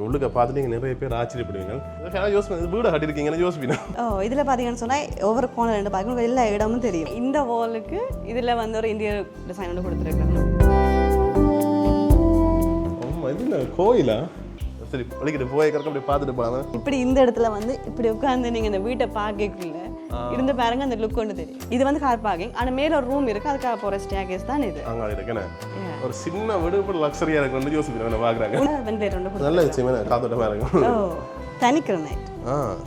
உள்ளுக்க பார்த்துட்டு நீங்கள் நிறைய பேர் ஆச்சரியப்படுவீங்க. யோசிப்பேன் வீடு கட்டியிருக்கீங்கன்னு யோசிப்பீங்க. இதில் பார்த்தீங்கன்னு சொன்னால் ஒவ்வொரு கோணல் ரெண்டு பார்க்கணும் எல்லா இடமும் தெரியும். இந்த வாலுக்கு இதில் வந்து ஒரு இந்திய டிசைன் ஒன்று கொடுத்துருக்காங்க. இது கோயிலா? சரி வலிக்கிட்டு போய் கறக்க அப்படி பார்த்துட்டு போகலாம். இப்படி இந்த இடத்துல வந்து இப்படி உட்காந்து நீங்கள் இந்த வீட்டை பார்க்கக்குள்ள இருந்து பாருங்க அந்த லுக் ஒன்று தெரியும். இது வந்து கார் பார்க்கிங். ஆனால் மேலே ஒரு ரூம் இருக்குது, அதுக்காக போகிற ஸ்டேர்கேஸ் தான் இது. அங்கே இருக்கேன் ஒரு சின்ன வீடு இப்போ லக்ஸரியாக இருக்குன்னு யோசிக்கிறேன் பார்க்குறாங்க. நல்ல விஷயமே காத்தோட்டமாக இருக்கும். தனி கிரானைட்.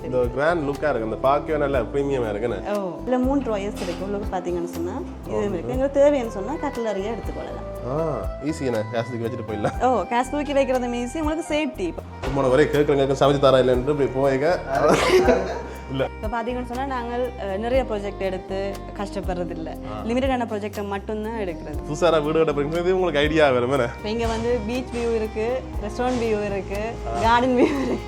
இந்த கிராண்ட் லுக்காக இருக்குது. அந்த பார்க்கவே நல்ல ப்ரீமியமாக இருக்குன்னு. இல்லை 3 ட்ராயர்ஸ் இருக்குது. உங்களுக்கு பார்த்தீங்கன்னு சொன்னால் இது இருக்குது. எங்களுக்கு தேவைன்னு சொன்னால் கட்லரியாக எடுத்துக்கொள்ளலாம். ஈஸியான கேஸ் தூக்கி வச்சுட்டு போயிடலாம். கேஸ் தூக்கி வைக்கிறது ஈஸி, உங்களுக்கு சேஃப்டி. இப்போ வரை கேட்குறேங்க சமைச்சு தரா இல்லைன்ட்டு இப்படி போய்க்க இல்லை. இப்போ பார்த்தீங்கன்னு சொன்னால் நாங்கள் நிறைய ப்ராஜெக்ட் எடுத்து கஷ்டப்படுறது இல்லை, லிமிட்டடான ப்ராஜெக்டை மட்டும்தான் எடுக்கிறது. புதுசாக வீடு கட்ட உங்களுக்கு ஐடியா வரும். இப்போ இங்கே வந்து பீச் வியூ இருக்குது, ரெஸ்டாரண்ட் வியூ இருக்குது, கார்டன் வியூ இருக்குது.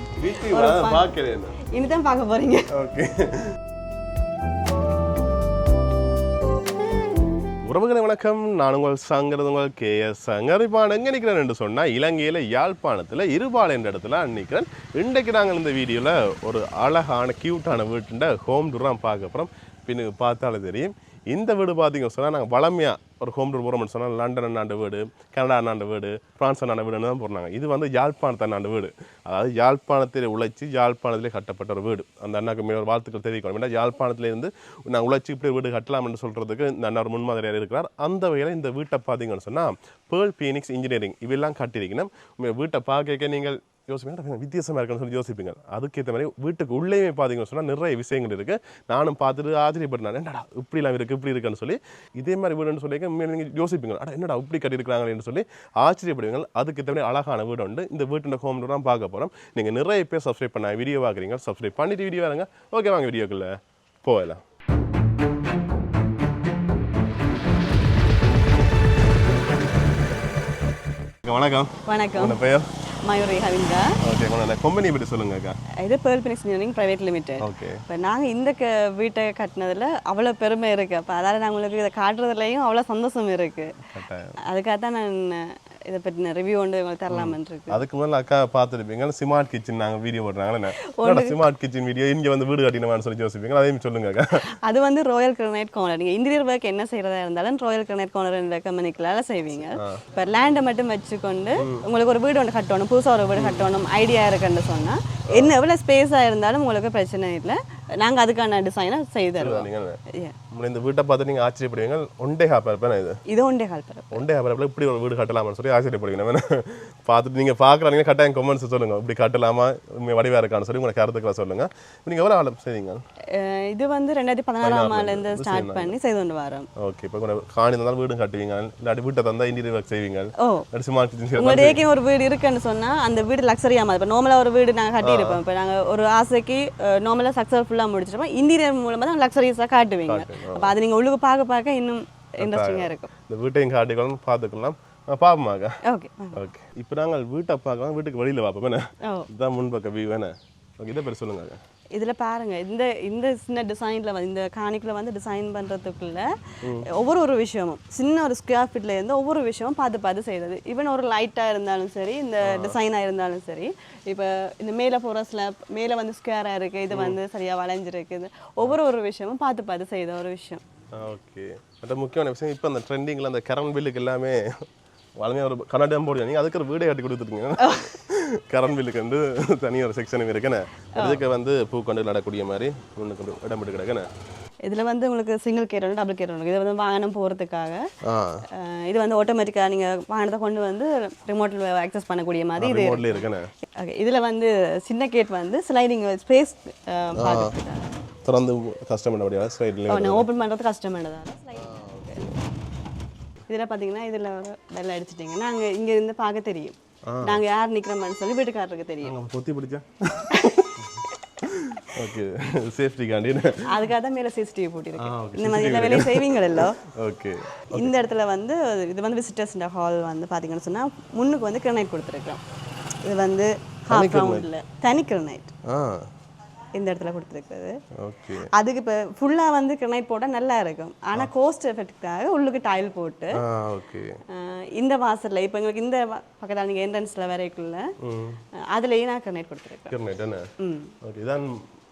பார்க்கிறேன் இனிதான் பார்க்க போகிறீங்க. ஓகே. உறவுகளை வணக்கம். நான் உங்கள் சங்கர், உங்கள் KS சங்கர். இப்போ நான் எங்கே நிற்கிறேன் என்று சொன்னால் இலங்கையில் யாழ்ப்பாணத்தில் இருபால் என்ற இடத்துல நிற்கிறேன். இன்றைக்கு நாங்கள் இந்த வீடியோவில் ஒரு அழகான க்யூட்டான வீட்டுண்ட ஹோம் டூராக பார்க்க அப்புறம் பின்னுக்கு பார்த்தாலே தெரியும். இந்த வீடு பார்த்தீங்கன்னு சொன்னால் நாங்கள் வளமையாக ஒரு ஹோம் டூர் போகிறோம்னு சொன்னால் லண்டன் அண்ணாண்ட வீடு, கனடா அண்ணாண்ட வீடு, ஃப்ரான்ஸ் அண்ணாண்ட வீடுன்னு தான் போடுறாங்க. இது வந்து யாழ்ப்பாணத்து அண்ணாண்ட வீடு, அதாவது யாழ்ப்பாணத்தில் உழைச்சி யாழ்ப்பாணத்திலே கட்டப்பட்ட ஒரு வீடு. அந்த அண்ணாக்கு மேலே ஒரு வாழ்த்துக்கள் தெரிவிக்கணும். ஏன்னா யாழ்ப்பாணத்திலேருந்து நான் உழைச்சி இப்படி வீடு கட்டலாம்னு சொல்கிறதுக்கு இந்த அண்ணா ஒரு முன்மாதிரியாக இருக்கிறார். அந்த வகையில் இந்த வீட்டை பார்த்தீங்கன்னு சொன்னால் பேர்ல் ஃபீனிக்ஸ் இன்ஜினியரிங் இவெல்லாம் கட்டியிருக்கணும். வீட்டை பார்க்க நீங்கள் யோசிப்பீங்க வித்தியாசமாக இருக்குன்னு சொல்லி யோசிப்பீங்க. அதுக்கேற்ற மாதிரி வீட்டுக்கு உள்ளே பார்த்தீங்கன்னு சொன்னால் நிறைய விஷயங்கள் இருக்குது. நானும் பார்த்துட்டு ஆச்சரியப்பட்டேன், என்னடா இப்படிலாம் இருக்குது இப்படி இருக்குன்னு சொல்லி. இதே மாதிரி வீடுன்னு சொல்லி நீங்கள் யோசிப்பீங்க, என்னடா இப்படி கட்டியிருக்கிறாங்கன்னு சொல்லி ஆச்சரியப்படுவீங்க. அதுக்கேற்ற மாதிரி அழகான வீடு உண்டு. இந்த வீட்டு ஹோம் டூர் தான் பார்க்க போகிறோம். நீங்கள் நிறைய பேர் சப்ஸ்கிரைப் பண்ண வீடியோ பார்க்குறீங்க, சப்ஸ்கிரைப் பண்ணிட்டு வீடியோ வாங்க. ஓகே வாங்க வீடியோக்குள்ளே போகலாம். வணக்கம். வணக்கம். உங்கள் பெயர்? மயூரி ஹவிந்தா. ஓகே, உங்களோட கம்பெனி பற்றி சொல்லுங்கக்கா. இது pearl Phoenix engineering private limited. Okay. இப்போ நாங்கள் இந்த வீட்டை கட்டினதில் அவ்வளோ பெருமை இருக்குது. அப்போ அதால் நாங்கள் உங்களுக்கு இதை காட்டுறதுலையும் அவ்வளோ சந்தோஷம் இருக்குது. அதுக்காக தான் நான் இதை பற்றின ரிவ்யூ ஒன்று உங்களுக்கு தரலாமன்னு இருக்கு. அதுக்கு முதல்ல அக்கா பார்த்துருப்பீங்க ஸ்மார்ட் கிச்சன் நாங்கள் வீடியோ போடுறாங்களே, ஸ்மார்ட் கிச்சன் வீடியோ இங்கே வந்து வீடு கட்டினமான்னு சொல்லி யோசிப்பீங்க. அதையும் சொல்லுங்க அக்கா. அது வந்து ராயல் கிரானைட் கார்னர். நீங்கள் இன்டீரியர் ஒர்க் என்ன செய்கிறதா இருந்தாலும் ராயல் கிரானைட் கார்னர் என்ற கம்பெனிக்குள்ளால செய்வீங்க. இப்போ லேண்டை மட்டும் வச்சுக்கொண்டு உங்களுக்கு ஒரு வீடு ஒன்று கட்டணும், புதுசாக ஒரு வீடு கட்டணும் ஐடியா இருக்குன்னு சொன்னால் என்ன எவ்வளோ ஸ்பேஸாக இருந்தாலும் உங்களுக்கு பிரச்சனை இல்லை, நாங்கள் அதுக்கான டிசைனை செய்து தருவோம். இந்த வீட்டை பார்த்து நீங்கள் ஆச்சரியப்படுவீங்க. ஒண்டே ஹாப்பரப்பேன் இது ஒண்டே ஹாப்பரப்பு. ஒண்டே ஹாப்பரப்பில் இப்படி ஒரு வீடு கட்டலாமான்னு சொல்லி ஆச்சரியப்படுவீங்க. பார்த்துட்டு நீங்கள் பார்க்குறாங்க கட்டாயம் கமெண்ட்ஸ் சொல்லுங்கள், இப்படி கட்டலாமா வடிவாக இருக்கான்னு சொல்லி உங்களுக்கு கருத்துக்களை சொல்லுங்கள். நீங்கள் எவ்வளோ ஆளும் செய்வீங்க? இது வந்து 2016ஆம் ஆண்டுலேருந்து ஸ்டார்ட் பண்ணி செய்து கொண்டு வரோம். ஓகே. இப்போ காணி இருந்தாலும் வீடும் கட்டுவீங்க, இல்லாட்டி வீட்டை தந்தால் இன்டீரியர் ஒர்க் செய்வீங்க. உங்களுடைய ஒரு வீடு இருக்குன்னு சொன்னால் அந்த வீடு லக்ஸரியாக மாதிரி. இப்போ நார்மலாக ஒரு வீடு நாங்கள் கட்டியிருப்போம். இப்போ நாங்கள் ஒரு ஆசைக்கு நார்மலாக சக்ஸஸ்ஃபுல்லாக முடிச்சிருப்போம். இன்டீரியர் மூலமாக தான் லக்ஸரிஸாக காட்டுவீங்க. அப்போ அது நீங்கள் உள்ளுக்கு பார்க்க இன்னும் இன்ட்ரெஸ்டிங்காக இருக்கும். இந்த வீட்டையும் காட்டிக்கலாம் பார்த்துக்கலாம். பாப்போமாக்கா. Okay okay. இப்போ நாங்கள் வீட்டை பார்க்கலாம், வீட்டுக்கு வெளியில் பார்ப்போம் வேணே. இதுதான் முன்பக்க வியூ வேணே. ஓகே, இதை பேர் சொல்லுங்க. இதில் பாருங்கள், இந்த சின்ன டிசைனில் வந்து இந்த காணிக்குள்ள வந்து டிசைன் பண்ணுறதுக்குள்ள ஒவ்வொரு விஷயமும் சின்ன ஒரு ஸ்கொயர் ஃபீட்டில் இருந்து ஒவ்வொரு விஷயமும் பார்த்து செய்கிறது. ஈவன் ஒரு லைட்டாக இருந்தாலும் சரி, இந்த டிசைனாக இருந்தாலும் சரி. இப்போ இந்த மேலே போகிற ஸ்லாப் மேலே வந்து ஸ்கொயராக இருக்குது, இது வந்து சரியாக வளைஞ்சிருக்குது. ஒவ்வொரு விஷயமும் பார்த்து செய்த ஒரு விஷயம். ஓகே. அது முக்கியமான விஷயம். இப்போ அந்த ட்ரெண்டிங்கில் அந்த கரண்ட் பில்லுக்கு எல்லாமே வளமையாக ஒரு கனடாக போடுங்க. நீங்கள் அதுக்கு ஒரு வீடே கட்டி கொடுத்துருக்கீங்க. கரண்ட் பில்லுக்கு வந்து தனியாக ஒரு செக்ஷனும் இருக்குண்ணே. அதுக்கு வந்து பூக்கொண்டு நடக்கூடிய மாதிரி ஒன்று இடம் விட்டு கிடக்குண்ணே. இதில் வந்து உங்களுக்கு சிங்கிள் கேர் ஒன்று, டபுள் கேர் ஒன்று. இது வந்து வாகனம் போகிறதுக்காக. இது வந்து ஆட்டோமேட்டிக்காக நீங்கள் வாகனத்தை கொண்டு வந்து ரிமோட்டில் ஆக்சஸ் பண்ணக்கூடிய மாதிரி இது இருக்குண்ணே. ஓகே. இதில் வந்து சின்ன கேட் வந்து ஸ்லைடிங் ஸ்பேஸ் திறந்து கஷ்டம் பண்ண ஸ்லைடில் ஓப்பன் பண்ணுறது கஷ்டம் பண்ணதால் இதில் பார்த்தீங்கன்னா இதில் பெல் அடிச்சிட்டிங்கன்னா நாங்கள் இங்கே இருந்து பார்க்க தெரியும் நாங்கள் யார் நிற்கிறோம்னு சொல்லி வீட்டுக்காரருக்கு தெரியும். பொத்தி பிடிச்சா ஓகே, சேஃப்டிக்காண்டி அதுக்காக தான் மேலே சிசிடிவி போட்டிருக்கேன். இந்த மாதிரி எல்லா வேலையும் செய்வீங்களோ. ஓகே. இந்த இடத்துல வந்து இது வந்து விசிட்டர்ஸ் ஹால் வந்து பார்த்தீங்கன்னு சொன்னால் முன்னுக்கு வந்து கிரனைட் கொடுத்துருக்கோம். இது வந்து ஹாஃப் ரவுண்டில் தனி கிரனைட். இந்த இடத்துல கொடுத்துருக்குது. ஓகே. அதுக்கு இப்போ ஃபுல்லாக வந்து கிரனைட் போட்டால் நல்லா இருக்கும். ஆனால் கோஸ்ட் எஃபெக்டுக்காக உள்ளுக்கு டைல் போட்டு ஓகே. இந்த வாசலில் இப்போ எங்களுக்கு இந்த பக்கத்தில் நீங்கள் என்ட்ரன்ஸில் வரைக்குள்ள அதுலேயே நான் கிரனைட் கொடுத்துருக்கேன். கிரனைட் என்ன? ஓகே. இதான்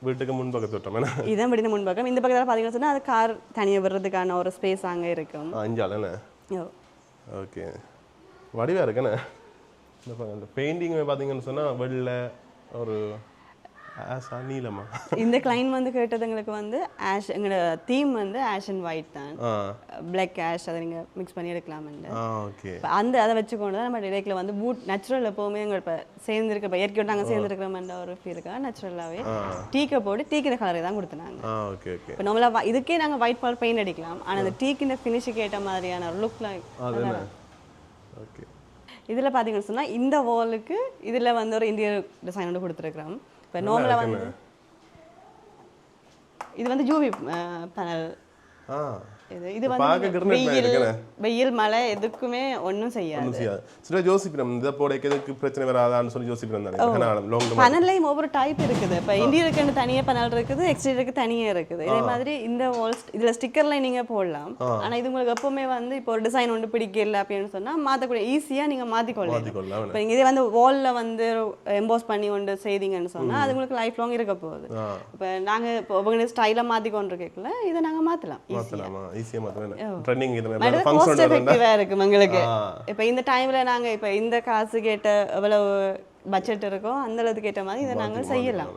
வீட்டுக்கு முன்பக்கத்து விட்டோம். இதான் வீட்டு முன்பக்கம். இந்த பக்கத்தில் பார்த்தீங்கன்னா சொன்னால் அது கார் தனியாக விடுறதுக்கான ஒரு ஸ்பேஸ் அங்கே இருக்கும். அஞ்சாலண்ணே. ஓகே. வடிவாக இருக்குண்ணே. இந்த பெயிண்டிங் பார்த்தீங்கன்னு சொன்னால் வெள்ளை ஒரு நீளமா. இந்த கிளைண்ட் வந்து கேட்டது எங்களுக்கு வந்து ஆஷ், எங்களோட தீம் வந்து ஆஷ் அண்ட் ஒயிட் தான். பிளாக் ஆஷ் அதை நீங்கள் மிக்ஸ் பண்ணி எடுக்கலாம்னு. ஓகே. அந்த அதை வச்சுக்கொண்டு தான் நம்ம டிரெக்டில் வந்து பூட் நேச்சுரல் எப்போவுமே எங்கள் இப்போ சேர்ந்துருக்க இப்போ இயற்கையோட நாங்கள் சேர்ந்துருக்கிறோம்ன்ற ஒரு ஃபீலுக்காக நேச்சுரலாகவே டீக்கை போட்டு டீக்கிற கலரை தான் கொடுத்துனாங்க. Okay okay. இப்போ நம்மளா இதுக்கே நாங்கள் ஒயிட் கலர் பெயிண்ட் அடிக்கலாம். ஆனால் அந்த டீக்கின்ற ஃபினிஷுக்கு ஏற்ற மாதிரியான ஒரு லுக்கில். ஓகே. இதில் பார்த்தீங்கன்னு சொன்னால் இந்த வாலுக்கு இதில் வந்து ஒரு இந்தியன் டிசைன் வந்து கொடுத்துருக்குறோம். இப்போ நார்மலாக வந்து இது வந்து யூவி பேனல். இது வந்து வெயில் மழை எதுக்குமே ஒன்றும் செய்யாது. சில யோசிக்கிறோம் இந்த போடைக்கு எதுக்கு பிரச்சனை வராதான்னு சொல்லி யோசிக்கிறோம். பனல்லையும் ஒவ்வொரு டைப் இருக்குது. இப்போ இந்தியருக்கு தனியாக பனல் இருக்குது, எக்ஸ்டீரியருக்கு தனியாக இருக்குது. இதே மாதிரி இந்த வால்ஸ் இதில் ஸ்டிக்கர்லாம் நீங்கள் போடலாம். ஆனால் இது உங்களுக்கு எப்பவுமே வந்து இப்போ ஒரு டிசைன் ஒன்று பிடிக்கல அப்படின்னு சொன்னால் மாற்றக்கூடிய ஈஸியாக நீங்கள் மாற்றிக்கொள்ளலாம். இப்போ நீங்கள் இதே வந்து வாலில் வந்து எம்போஸ் பண்ணி கொண்டு செய்தீங்கன்னு சொன்னால் அது உங்களுக்கு லைஃப் லாங் இருக்க போகுது. இப்போ நாங்கள் இப்போ உங்க ஸ்டைலை மாற்றிக்கொண்டு கேட்கல, இதை நாங்கள் மாற்றலாம் ஈஸியாக. இப்ப இந்த டைம்ல நாங்க இப்ப இந்த காசு கேட்ட எவ்வளவு பட்ஜெட் இருக்கோ அந்த அளவுக்கு கேட்ட மாதிரி இதை நாங்க செய்யலாம்.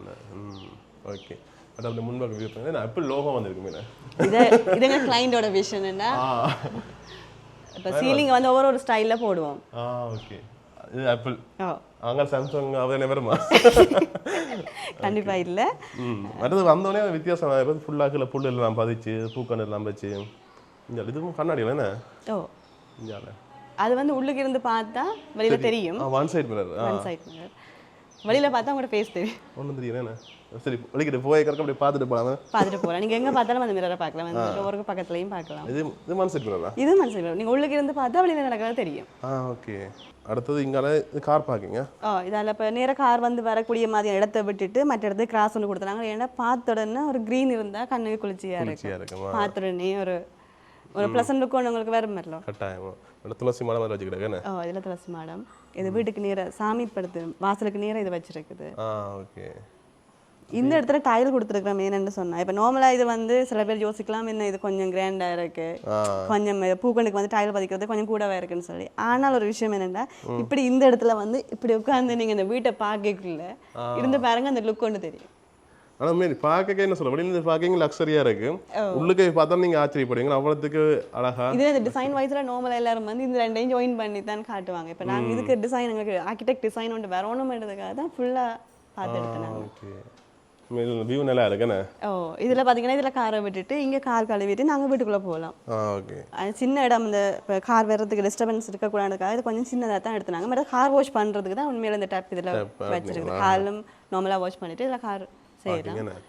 ஓகே. பட் அந்த முன்பக்க வியூ பண்ணா ஆப்பிள் லோகோ வந்திருக்குமே. இதுங்க கிளையண்டோட விஷன் என்ன, இப்ப சீலிங் வந்து ஒவ்வொரு ஸ்டைல்ல போடுவோம். ஓகே. இது ஆப்பிள். அங்க சாம்சங் அவனே வருமா? கண்டிப்பா இல்ல. அடுத்து வந்தோடனே வித்தியாசம் ஃபுல்லா கீழே புல் எல்லாம் பதிச்சு பூக்கண்டு எல்லாம் வச்சு இதுவும் கண்ணாடி என்ன. அது வந்து உள்ளுக்கு இருந்து பார்த்தா வெளியில தெரியும். One side mirror. One side mirror. வெளியில பார்த்தா உங்களோட ஃபேஸ் தெரியும். ஒண்ணும் தெரியல என்ன. சரி வெளிக்கிட்டு போய் கரெக்டா அப்படியே பார்த்துட்டு போலாம். நீங்க எங்க பார்த்தாலும் அந்த மிரரை பார்க்கலாம். அந்த டோருக்கு பக்கத்துலயும் பார்க்கலாம். இது ஒன் சைடு மிரரா? இது ஒன் சைடு மிரர். நீங்க உள்ளுக்கு இருந்து பார்த்தா வெளியில நடக்கிறது தெரியும். ஓகே. அடுத்தது இங்கால கார் பார்க்கிங்க. இதால இப்போ நேர கார் வந்து வரக்கூடிய மாதிரி இடத்த விட்டுட்டு மற்ற இடத்துக்கு கிராஸ் ஒன்று கொடுத்துறாங்க. ஏன்னா பார்த்த உடனே ஒரு க்ரீன் இருந்தால் கண்ணுக்கு குளிர்ச்சியா இருக்கும். பார்த்த உடனே ஒரு ப்ளசன்ட் லுக்கு உங்களுக்கு வேற மாதிரில கட்டாயம். துளசி மாடம் வேறு வச்சுக்கிட்டேன். இதில் துளசி மாடம். இது வீட்டுக்கு நேராக சாமி படுத்து வாசலுக்கு நேராக இது வச்சிருக்குது. ஓகே. இந்த இடத்துல டைல் கொடுத்துருக்குறோம். என்னென்னு சொன்னா இப்போ நார்மலாக இது வந்து சில பேர் யோசிக்கலாம் என்ன இது கொஞ்சம் கிராண்டாக இருக்கு, கொஞ்சம் பூக்கண்டுக்கு வந்து டைல் பதிக்கிறது கொஞ்சம் கூடவே இருக்குன்னு சொல்லி. ஆனால் ஒரு விஷயம் என்னென்னா இப்படி இந்த இடத்துல வந்து இப்படி உட்காந்து நீங்கள் இந்த வீட்டை பார்க்கக்குள்ள இருந்து பாருங்க அந்த லுக் ஒன்று தெரியும். ஆனால் மாரி பார்க்க என்ன சொல்ல வெளியில பார்க்கிங் லக்ஸரியா இருக்கு, உள்ளுக்கு பார்த்தா நீங்க ஆச்சரியப்படுவீங்க அவ்வளோத்துக்கு அழகா. இது இந்த டிசைன் வைஸ்ல நார்மலா எல்லாரும் வந்து இந்த ரெண்டையும் ஜாயின் பண்ணி தான் காட்டுவாங்க. இப்போ நாங்கள் இதுக்கு டிசைன் எங்களுக்கு ஆர்கிடெக்ட் டிசைன் ஒன்று வரணும்ன்றதுக்காக தான் ஃபுல்லாக பார்த்து எடுத்தேன். ஓகே. வியூ நல்லா இருக்குண்ணே. இதில் பார்த்தீங்கன்னா இதில் காரை விட்டுட்டு இங்கே கார் கழுவிட்டு நாங்கள் வீட்டுக்குள்ளே போகலாம். ஓகே. சின்ன இடம் இந்த இப்போ கார் வர்றதுக்கு டிஸ்டர்பன்ஸ் இருக்கக்கூடாதுக்காக இது கொஞ்சம் சின்னதாக தான் எடுத்துனாங்க. மற்ற கார் வாஷ் பண்ணுறதுக்கு தான் உண்மையில இந்த டேப் இதில் வச்சிருக்கு. காலும் நார்மலாக வாஷ் பண்ணிட்டு இதில் கார் செய்யலாம்.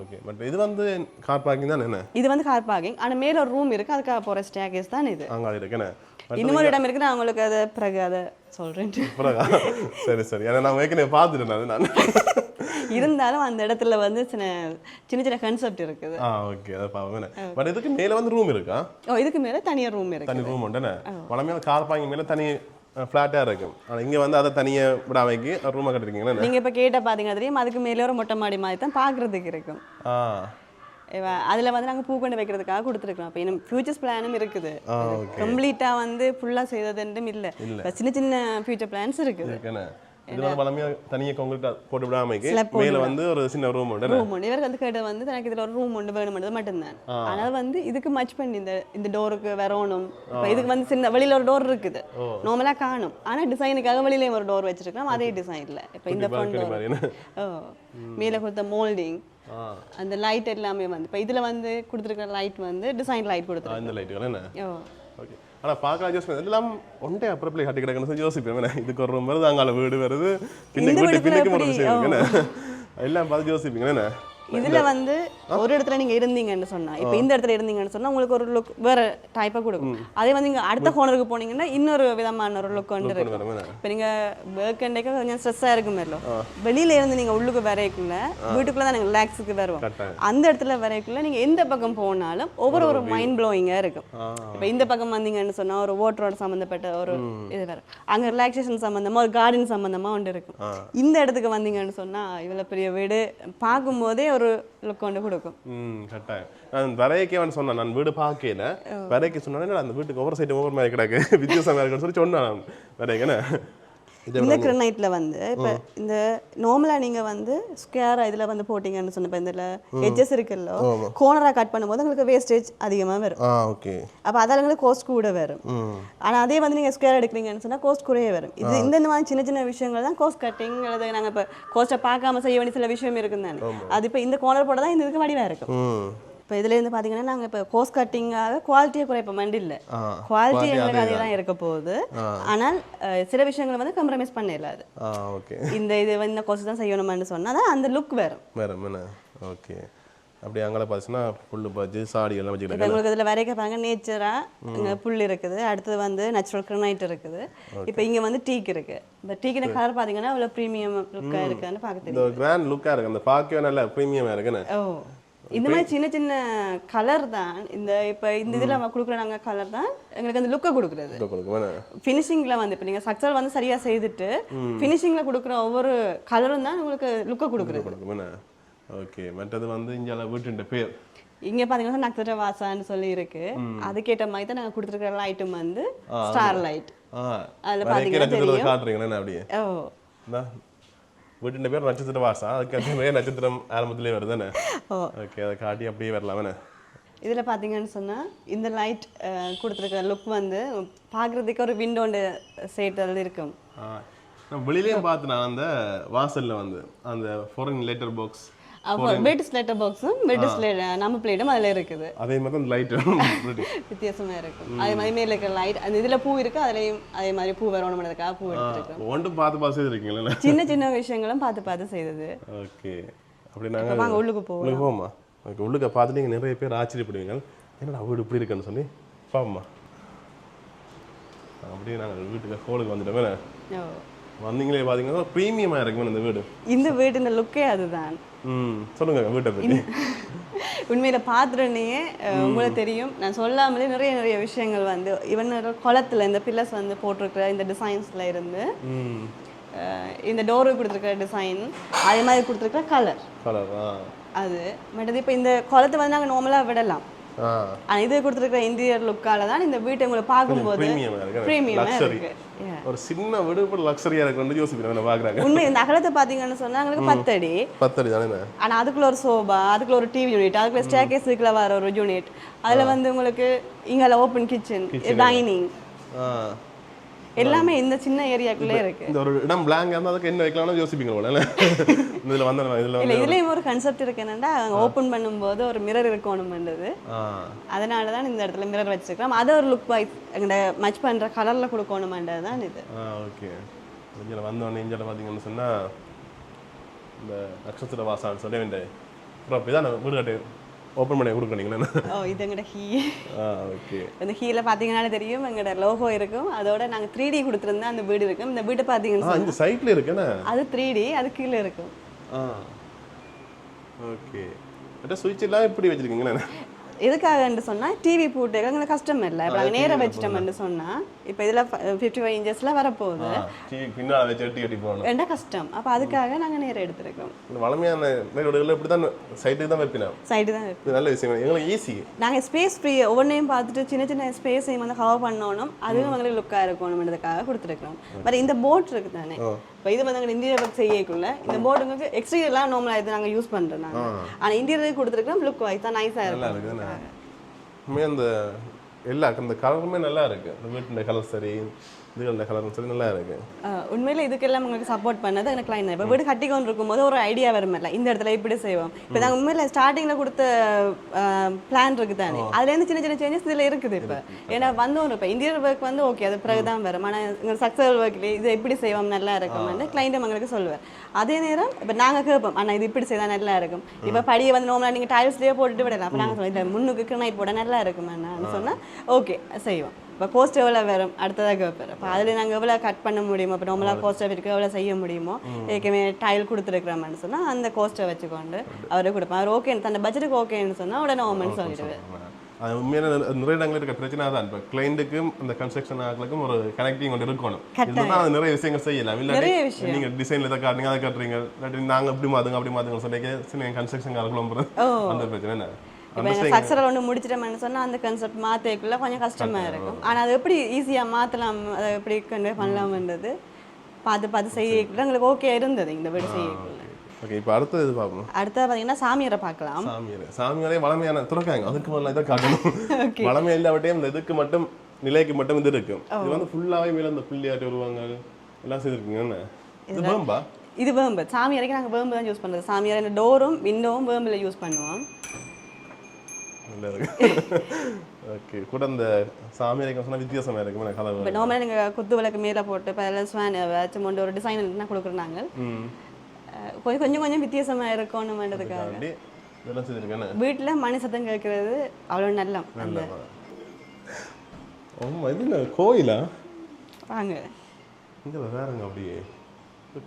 ஓகே. பட் இது வந்து கார் பார்க்கிங் தான் என்ன? இது வந்து கார் பார்க்கிங். ஆனால் மேலே ஒரு ரூம் இருக்குது, அதுக்காக போகிற ஸ்டேர்கேஸ் தான் இது. அங்கே இருக்குண்ணே. இன்னொரு இடம் இருக்குது, நான் உங்களுக்கு அதை பிறகு அதை சொல்கிறேன். சரி சரி. ஏன்னா நான் ஏற்கனவே பார்த்துட்டேன். நான் இருந்தாலும் அந்த இடத்துல வந்து சின்ன சின்ன கான்செப்ட் இருக்குது. ஓகே. அதை பார்ப்பேன். பட் இதுக்கு மேலே வந்து ரூம் இருக்கா? இதுக்கு மேலே தனியாக ரூம் இருக்கு. தனி ரூம் உண்டுண்ணே. வளமையாக கார் பார்க்கிங் மேலே தனி ஃப்ளாட்டாக இருக்கும். ஆனால் இங்கே வந்து அதை தனியாக விடாமைக்கு ரூமாக கட்டிருக்கீங்களா? நீங்கள் இப்போ கேட்ட பார்த்தீங்கன்னா தெரியும், அதுக்கு மேலே ஒரு மொட்டை மாடி மாதிரி தான் பார்க்குறதுக்கு இருக்கும். அதில் வந்து நாங்கள் பூ கொண்டு வைக்கிறதுக்காக கொடுத்துருக்கோம். இப்போ இன்னும் ஃபியூச்சர்ஸ் பிளானும் இருக்குது. கம்ப்ளீட்டாக வந்து ஃபுல்லாக செய்ததுன்றும் இல்லை, சின்ன சின்ன ஃபியூச்சர் பிளான்ஸ் இருக்குது. இது வந்து வளமையாக தனியாக கான்கிரீட் போட்டு விடாமைக்கு மேலே வந்து ஒரு சின்ன ரூம் உண்டு. இவருக்கு வந்து கேட்ட வந்து எனக்கு இதில் ஒரு ரூம் ஒன்று வேணும்ன்றது மட்டும்தான். ஆனால் வந்து இதுக்கு மச் பண்ணி இந்த டோருக்கு வரணும். இப்போ இதுக்கு வந்து சின்ன வெளியில் ஒரு டோர் இருக்குது, நார்மலாக காணும். ஆனால் டிசைனுக்காக வெளியிலேயும் ஒரு டோர் வச்சிருக்கலாம், அதே டிசைனில். இப்போ இந்த மேலே கொடுத்த மோல்டிங் அந்த லைட் எல்லாமே வந்து இப்போ இதில் வந்து கொடுத்துருக்கிற லைட் வந்து டிசைன் லைட் கொடுத்துருக்கோம். இந்த லைட்டுகள் என்ன? ஓகே. ஆனால் பார்க்கலாம் யோசிப்பேன் எல்லாம் ஒன்றே அப்புறம் பிள்ளை கட்டி கிடக்குன்னு யோசிப்பேன். இதுக்கு ஒரு ரூம் வருது, அங்கால வீடு வருது, பின்னுக்கு பின்னுக்கு ஒரு விஷயம் இருக்குன்னு எல்லாம் பார்த்து யோசிப்பீங்க என்ன? இதுல வந்து ஒரு இடத்துல நீங்க இருந்தீங்கன்னு சொன்னா இப்ப இந்த இடத்துல இருந்தீங்கன்னு சொன்னா உங்களுக்கு ஒரு லுக் வேற டைப்பா கொடுக்கும். அதே வந்து நீங்க அடுத்த கோனருக்கு போனீங்கன்னா இன்னொரு விதமான ஒரு லுக் வந்து இருக்கும். இப்ப நீங்க வேர்க்கண்டைக்கு கொஞ்சம் ஸ்ட்ரெஸ்ஸா இருக்குமேலோ, வெளியில இருந்து நீங்க உள்ளுக்கு வரைக்குள்ள வீட்டுக்குள்ள தான் நீங்க ரிலாக்ஸுக்கு வருவோம். அந்த இடத்துல வரைக்குள்ள நீங்க எந்த பக்கம் போனாலும் ஒவ்வொரு மைண்ட் ப்ளோயிங்கா இருக்கும். இப்ப இந்த பக்கம் வந்தீங்கன்னு சொன்னா ஒரு வாட்டரோட சம்பந்தப்பட்ட ஒரு இது வேற, அங்க ரிலாக்ஸேஷன் சம்பந்தமா ஒரு கார்டன் சம்பந்தமா ஒன்று இருக்கும். இந்த இடத்துக்கு வந்தீங்கன்னு சொன்னா இவ்வளவு பெரிய வீடு பார்க்கும்போதே ஒரு லுக் கொண்டு கொடுக்கும். கட்டாயம். நான் வரைக்கே சொன்னேன், நான் வீடு பார்க்கல, வரைக்க சொன்னேன் அந்த வீட்டுக்கு ஒவ்வொரு சைடு ஒவ்வொரு மாதிரி கிடக்கு வித்தியாசமாக இருக்குன்னு சொல்லி சொன்னேன் வரைக்கேன்னு. இந்த கிரனைட்ல வந்து இப்போ இந்த நார்மலா நீங்க வந்து ஸ்கொயரா இதுல வந்து போட்டீங்கன்னு சொன்னப்ப இந்த எட்ஜஸ் இருக்குல்ல, கோர்னரா கட் பண்ணும்போது உங்களுக்கு வேஸ்டேஜ் அதிகமா வரும். ஓகே. அப்ப அதால உங்களுக்கு காஸ்ட் கூட வரும். ஆனா அதே வந்து நீங்க ஸ்கொயர் எடுக்கிறீங்கன்னு சொன்னா காஸ்ட் குறைய வரும். இது இந்த மாதிரி சின்ன சின்ன விஷயங்கள் தான் காஸ்ட் கட்டிங் அல்லது நாங்க இப்ப காஸ்ட்டை பார்க்காம செய்ய வேண்டிய சில விஷயம் இருக்குன்னு தானே. அது இப்ப இந்த கோர்னர் போட தான் இந்த இதுக்கு வடிவா இருக்கும். இப்போ இதுல இருந்து பாத்தீங்கன்னா நாங்க இப்போ கோஸ்ட் கட்டிங்காக குவாலிட்டியை குறைப்ப மண்டி இல்லை, குவாலிட்டி எங்களுக்கு அதே தான் இருக்க போகுது. ஆனால் சில விஷயங்களை வந்து கம்ப்ரமைஸ் பண்ண இல்லாது. இந்த இது இந்த கோஸ்ட் தான் செய்யணும்னு சொன்னா தான் அந்த லுக் வரும். ஓகே. அப்படி அங்கே பார்த்தீங்கன்னா புல் பஜ்ஜி சாடி எல்லாம் வச்சுக்கிட்டு இப்போ உங்களுக்கு இதில் வரைக்க பாருங்க நேச்சராக புல் இருக்குது, அடுத்தது வந்து நேச்சுரல் கிரனைட் இருக்குது, இப்போ இங்கே வந்து டீக் இருக்கு. இந்த டீக்கின கலர் பார்த்தீங்கன்னா அவ்வளோ ப்ரீமியம் லுக்காக இருக்குன்னு பார்க்க தெரியும். கிராண்ட் லுக்காக இருக்கு, அந்த பார்க்கவே நல்ல ப்ரீமியமாக இருக்குன்னு. இந்த மாதிரி சின்ன சின்ன கலர் தான் இந்த இப்போ இந்த இதில் நம்ம கொடுக்குற நாங்கள் கலர் தான் எங்களுக்கு அந்த லுக்கை கொடுக்குறது. ஃபினிஷிங்கில் வந்து இப்போ நீங்கள் ஸ்ட்ரக்சர் வந்து சரியாக செய்துட்டு ஃபினிஷிங்கில் கொடுக்குற ஒவ்வொரு கலரும் தான் உங்களுக்கு லுக்கை கொடுக்குறது. ஓகே. மற்றது வந்து இங்கே வீட்டுன்ற பேர் இங்க பாத்தீங்கன்னா நட்சத்திர வாசான்னு சொல்லி இருக்கு. அதுக்கேற்ற மாதிரி தான் நாங்க கொடுத்துருக்கிற லைட்டும் வந்து ஸ்டார் லைட். அதில் பார்த்தீங்கன்னா காட்டுறீங்களா அப்படியே? வீட்டுடைய பேர் நட்சத்திர வாசா, அதுக்கு நட்சத்திரம் ஆரம்பத்திலே வருதுன்னு. ஓகே, அதை காட்டி அப்படியே வரலாமே. இதில் பார்த்தீங்கன்னு சொன்னால் இந்த லைட் கொடுத்துருக்க லுக் வந்து பார்க்குறதுக்கு ஒரு விண்டோண்டு சைட்டில் இருக்கும். வெளியிலேயே பார்த்து நான் அந்த வாசலில் வந்து அந்த foreign letter box British letter பாக்ஸும் பிரிட்டிஷ் நம்ம பிளேட்டும் அதில் இருக்குது. அதே மாதிரி அந்த லைட் வித்தியாசமாக இருக்கும். அதே மாதிரி மேலே இருக்கிற லைட் அந்த இதில் பூ இருக்குது, அதுலேயும் அதே மாதிரி பூ வரணும்ன்றதுக்காக பூ எடுத்துருக்கோம். ஒன்றும் பார்த்து செய்திருக்கீங்களா? சின்ன சின்ன விஷயங்களும் பார்த்து செய்தது. ஓகே. அப்படி நாங்கள் வாங்க உள்ளுக்கு போவோமா? ஓகே. உள்ளுக்க பார்த்து நீங்கள் நிறைய பேர் ஆச்சரியப்படுவீங்க, என்னடா வீடு இப்படி இருக்குன்னு சொல்லி பாப்போமா. அப்படியே நாங்கள் வீட்டுக்கு ஹோலுக்கு வந்துட்டோமே. வந்தீங்களே பார்த்தீங்கன்னா ப்ரீமியமாக இருக்குமே இந்த வீடு. இந்த வீடு லுக்கே அதுதான். சொல்லுங்க வீட்டை பற்றி. உண்மையில பார்த்துட்டோன்னே உங்களுக்கு தெரியும், நான் சொல்லாமலே நிறைய விஷயங்கள் வந்து இவன் குளத்துல இந்த பில்லர்ஸ் வந்து போட்டிருக்கிற இந்த டிசைன்ஸ்ல இருந்து இந்த டோருக்கு கொடுத்துருக்கிற டிசைன், அதே மாதிரி கொடுத்துருக்கிற கலர் அது மற்றது. இப்போ இந்த குளத்தை வந்து நாங்கள் நார்மலாக விடலாம், ஆனால் இது கொடுத்துருக்கிற இன்டீரியர் லுக்கால தான் இந்த வீட்டை உங்களை பார்க்கும்போது ப்ரீமியமாக இருக்கு. ஒரு சின்ன வீடு இப்போ லக்ஸரியா இருக்குன்னு யோசிக்கிறேன் பார்க்குறாங்க. உண்மை இந்த அகலத்தை பார்த்தீங்கன்னு சொன்னா எங்களுக்கு 10 அடி தானே. ஆனால் அதுக்குள்ள ஒரு சோபா, அதுக்குள்ள ஒரு டிவி யூனிட், அதுக்குள்ள ஸ்டேர்கேஸ் இதுக்குள்ள வர ஒரு யூனிட், அதில் வந்து உங்களுக்கு இங்கே ஓப்பன் கிச்சன், டைனிங் எல்லாமே இந்த சின்ன ஏரியாக்குள்ளே இருக்கு. இந்த ஒரு இடம் பிளாங்கா இருந்தா அதுக்கு என்ன வைக்கலாம்னு யோசிப்பீங்க போல. இதுல வந்து இதுலயும் ஒரு கான்செப்ட் இருக்கு, என்னன்னா ஓபன் பண்ணும்போது ஒரு மிரர் இருக்கணும்ன்றது. அதனால தான் இந்த இடத்துல மிரர் வச்சிருக்கோம். அதை ஒரு லுக் வைஸ் எங்கட மேட்ச் பண்ற கலர்ல கொடுக்கணும்ன்றது தான் இது. ஓகே. இங்க வந்தோடனே இங்க பாத்தீங்கன்னு சொன்னா இந்த நட்சத்திர வாசான்னு சொல்லி அப்புறம் இதான் வீடு கட்டு ஓப்பன் பண்ணி கொடுக்குறீங்களா? இது எங்கட ஹீ. ஓகே. இந்த ஹீல பாத்தீங்கன்னாலே தெரியும் எங்கட லோகோ இருக்கும், அதோட நாங்க 3D கொடுத்துருந்தா அந்த வீடு இருக்கும். இந்த வீட்டை பாத்தீங்கன்னா இந்த சைட்ல இருக்குன்னா அது 3D, அது கீழே இருக்கும். ஓகே. அட சுவிட்ச் எல்லாம் இப்படி வச்சிருக்கீங்களா? எதுக்காகன்னு சொன்னா டிவி போட்டு எங்களுக்கு கஷ்டம் இல்லை, இப்போ நாங்கள் நேராக வச்சிட்டோம்னு சொன்னா இப்போ இதில் 55 இன்ச்சஸ்ல வரப்போகுது, பின்னால வச்சு எட்டி போகணும் என்ன கஷ்டம். அப்போ அதுக்காக நாங்கள் நேராக எடுத்துருக்கோம். வளமையான வீடுகளில் இப்படி தான் சைடு தான் வைப்பினா, சைடு தான் வைப்போம். நல்ல விஷயம், எங்களுக்கு ஈஸி. நாங்கள் ஸ்பேஸ் ஃப்ரீ ஒவ்வொன்றையும் பார்த்துட்டு சின்ன சின்ன ஸ்பேஸையும் வந்து கவர் பண்ணணும், அதுவும் எங்களுக்கு லுக்காக இருக்கணும்ன்றதுக்காக கொடுத்துருக்கோம். பட் இந்த போட் இருக்கு தானே, இப்போ இது வந்து நாங்கள் இன்டீரியர் ஒர்க் செய்யக்குள்ள இந்த போர்டுங்களுக்கு எக்ஸ்டீரியர்லாம் நார்மலாக இது நாங்கள் யூஸ் பண்ணுறோம் நாங்கள், ஆனால் இன்டீரியர் கொடுத்துருக்கோம் லுக் வைஸ் தான் நைஸாக இருக்கும். அந்த எல்லா அந்த கலருமே நல்லா இருக்கு, இந்த வீட்டு கலர் சரி இது அந்த கலர்னு சொல்லி நல்லா இருக்கு. உண்மையில இதுக்கெல்லாம் உங்களுக்கு சப்போர்ட் பண்ணது எனக்கு கிளைண்ட் இப்போ வீடு கட்டி கொண்டு இருக்கும்போது ஒரு ஐடியா வருமில்ல இந்த இடத்துல இப்படி செய்வோம். இப்போ நாங்கள் உண்மையில ஸ்டார்டிங்கில் கொடுத்த பிளான் இருக்குது தானே அதுலேருந்து சின்ன சின்ன சேஞ்சஸ் இதில் இருக்குது. இப்போ ஏன்னா வந்தோம் இப்போ இன்டீரியர் ஒர்க் வந்து ஓகே அது பிறகு தான் வரும். ஆனால் எங்கள் சக்ஸஸ்ஃபுல் ஒர்க்லேயே இது எப்படி செய்வோம் நல்லா இருக்கும்னு கிளைண்ட் எங்களுக்கு சொல்லுவார். அதே நேரம் இப்போ நாங்கள் கேட்போம் ஆனால் இது இப்படி செய்தால் நல்லா இருக்கும். இப்போ படியை வந்து நோம்பலாம் நீங்கள் டைல்ஸ்லேயே போட்டுட்டு விடலாம். அப்போ நாங்கள் சொல்லுவோம் இல்லை முன்னுக்கு கிரைனைட் போட நல்லா இருக்கும் என்னன்னு சொன்னால் ஓகே செய்வோம். இப்போ கோஸ்ட் எவ்வளோ வரும் அடுத்ததாக கேட்பார். அப்போ அதில் நாங்கள் எவ்வளோ கட் பண்ண முடியுமோ இப்போ நார்மலாக கோஸ்ட்டை இருக்குது எவ்வளோ செய்ய முடியுமோ ஏற்கனவே டைல் கொடுத்துருக்குறோம்னு சொன்னால் அந்த கோஸ்ட்டை வச்சுக்கொண்டு அவரே கொடுப்பேன். அவர் ஓகே தன்னை பட்ஜெட்டுக்கு ஓகேன்னு சொன்னால் உடனே ஓமன்னு சொல்லிடுவேன். அது உண்மையான நிறைய இடங்களில் இருக்க பிரச்சனை தான். இப்போ கிளைண்ட்டுக்கும் இந்த கன்ஸ்ட்ரக்ஷன் ஆக்களுக்கும் ஒரு கனெக்டிங் ஒன்று இருக்கணும். இதுதான் அது நிறைய விஷயங்கள் செய்யலாம். இல்லை நீங்கள் டிசைனில் இதை காட்டுறீங்க அதை காட்டுறீங்க இல்லாட்டி நாங்கள் இப்படி மாற்றுங்க அப்படி மாற்றுங்க சொன்னீங்க சின்ன கன்ஸ்ட்ரக்ஷன் ஆகலாம் அந்த பிரச்சனை என்ன. இப்போ எங்கள் சக்ஸஸில் ஒன்று முடிச்சிட்டோம்னு சொன்னால் அந்த கான்செப்ட் மாற்றக்குள்ள கொஞ்சம் கஷ்டமாக இருக்கும். ஆனால் அது எப்படி ஈஸியாக மாற்றலாம் அதை எப்படி கன்வே பண்ணலாம்ன்றது பார்த்து செய்யக்குள்ள எங்களுக்கு ஓகே இருந்தது இந்த வீடு செய்யக்குள்ள. ஓகே இப்போ அடுத்தது இது பார்ப்போம். அடுத்தது பார்த்தீங்கன்னா சாமியாரை பார்க்கலாம். சாமியாரே வளமையான துறக்காங்க அதுக்கு முதல்ல இதை காட்டணும். வளமை இல்லாவட்டையும் இந்த இதுக்கு மட்டும் நிலைக்கு மட்டும் இது இருக்கும். இது வந்து ஃபுல்லாகவே மேலே இந்த புள்ளியாட்டி வருவாங்க எல்லாம் செய்திருக்கீங்க என்ன இது வேம்பா? இது வேம்பு. சாமியாரைக்கு நாங்கள் வேம்பு தான் யூஸ் பண்ணுறது. சாமியார் டோரும் விண்டோவும் வேம்பில் யூஸ் பண்ணுவோம். ஓகே கூட இந்த சாமியாரைக்கு சொன்னால் வித்தியாசமாக இருக்குமே கலர். இப்போ நார்மலாக நீங்கள் குத்து விளக்கு மேலே போட்டு இப்போ எல்லாம் ஸ்வான் வச்சு கொண்டு ஒரு டிசைன் என்ன கொடுக்குறோம் நாங்கள் கொஞ்சம் கொஞ்சம் வித்தியாசமாக இருக்கணும்ன்றதுக்காக வீட்டில் மணி சத்தம் கேட்கறது அவ்வளோ நல்லா. இது கோயிலா வாங்க இங்கே வேறங்க அப்படியே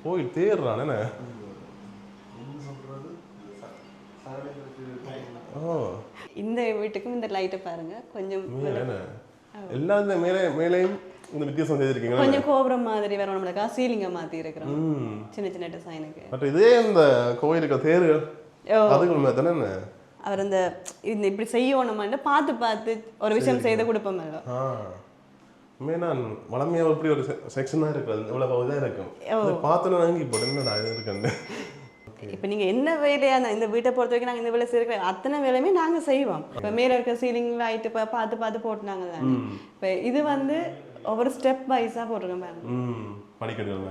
கோயில் தேர்றானே. இந்த வீட்டுக்கும் இந்த லைட்டை பாருங்க கொஞ்சம் எல்லாம் இந்த மேலேயும் இந்த வித்தியாசம் செய்திருக்கீங்க. கொஞ்சம் கோபுரம் மாதிரி வேற நம்மளுக்கா சீலிங்கை மாற்றி இருக்கிறோம் சின்ன சின்ன டிசைனுக்கு. பட் இதே இந்த கோயிலுக்கு தேர்கள் அதுக்கு தானே அவர் இந்த இப்படி செய்யணுமான்னு பார்த்து ஒரு விஷயம் செய்து கொடுப்போம்ல. நான் வளமையாக இப்படி ஒரு செக்ஷன் தான் இருக்குது இவ்வளோ இதாக இருக்கும் பார்த்தோன்னா வாங்கி போட்டு என்னடா இது இருக்குன்னு. இப்போ நீங்கள் என்ன வேலையாக இந்த வீட்டை பொறுத்த வரைக்கும் நாங்கள் இந்த வேலை செய்கிற அத்தனை வேலையுமே நாங்கள் செய்வோம். இப்போ மேலே இருக்க சீலிங் லைட்டு இப்போ பார்த்து போட்டுனாங்க தானே. இப்போ இது வந்து ஒவ்வொரு ஸ்டெப் வைஸாக போட்டிருக்கோம் பாருங்க.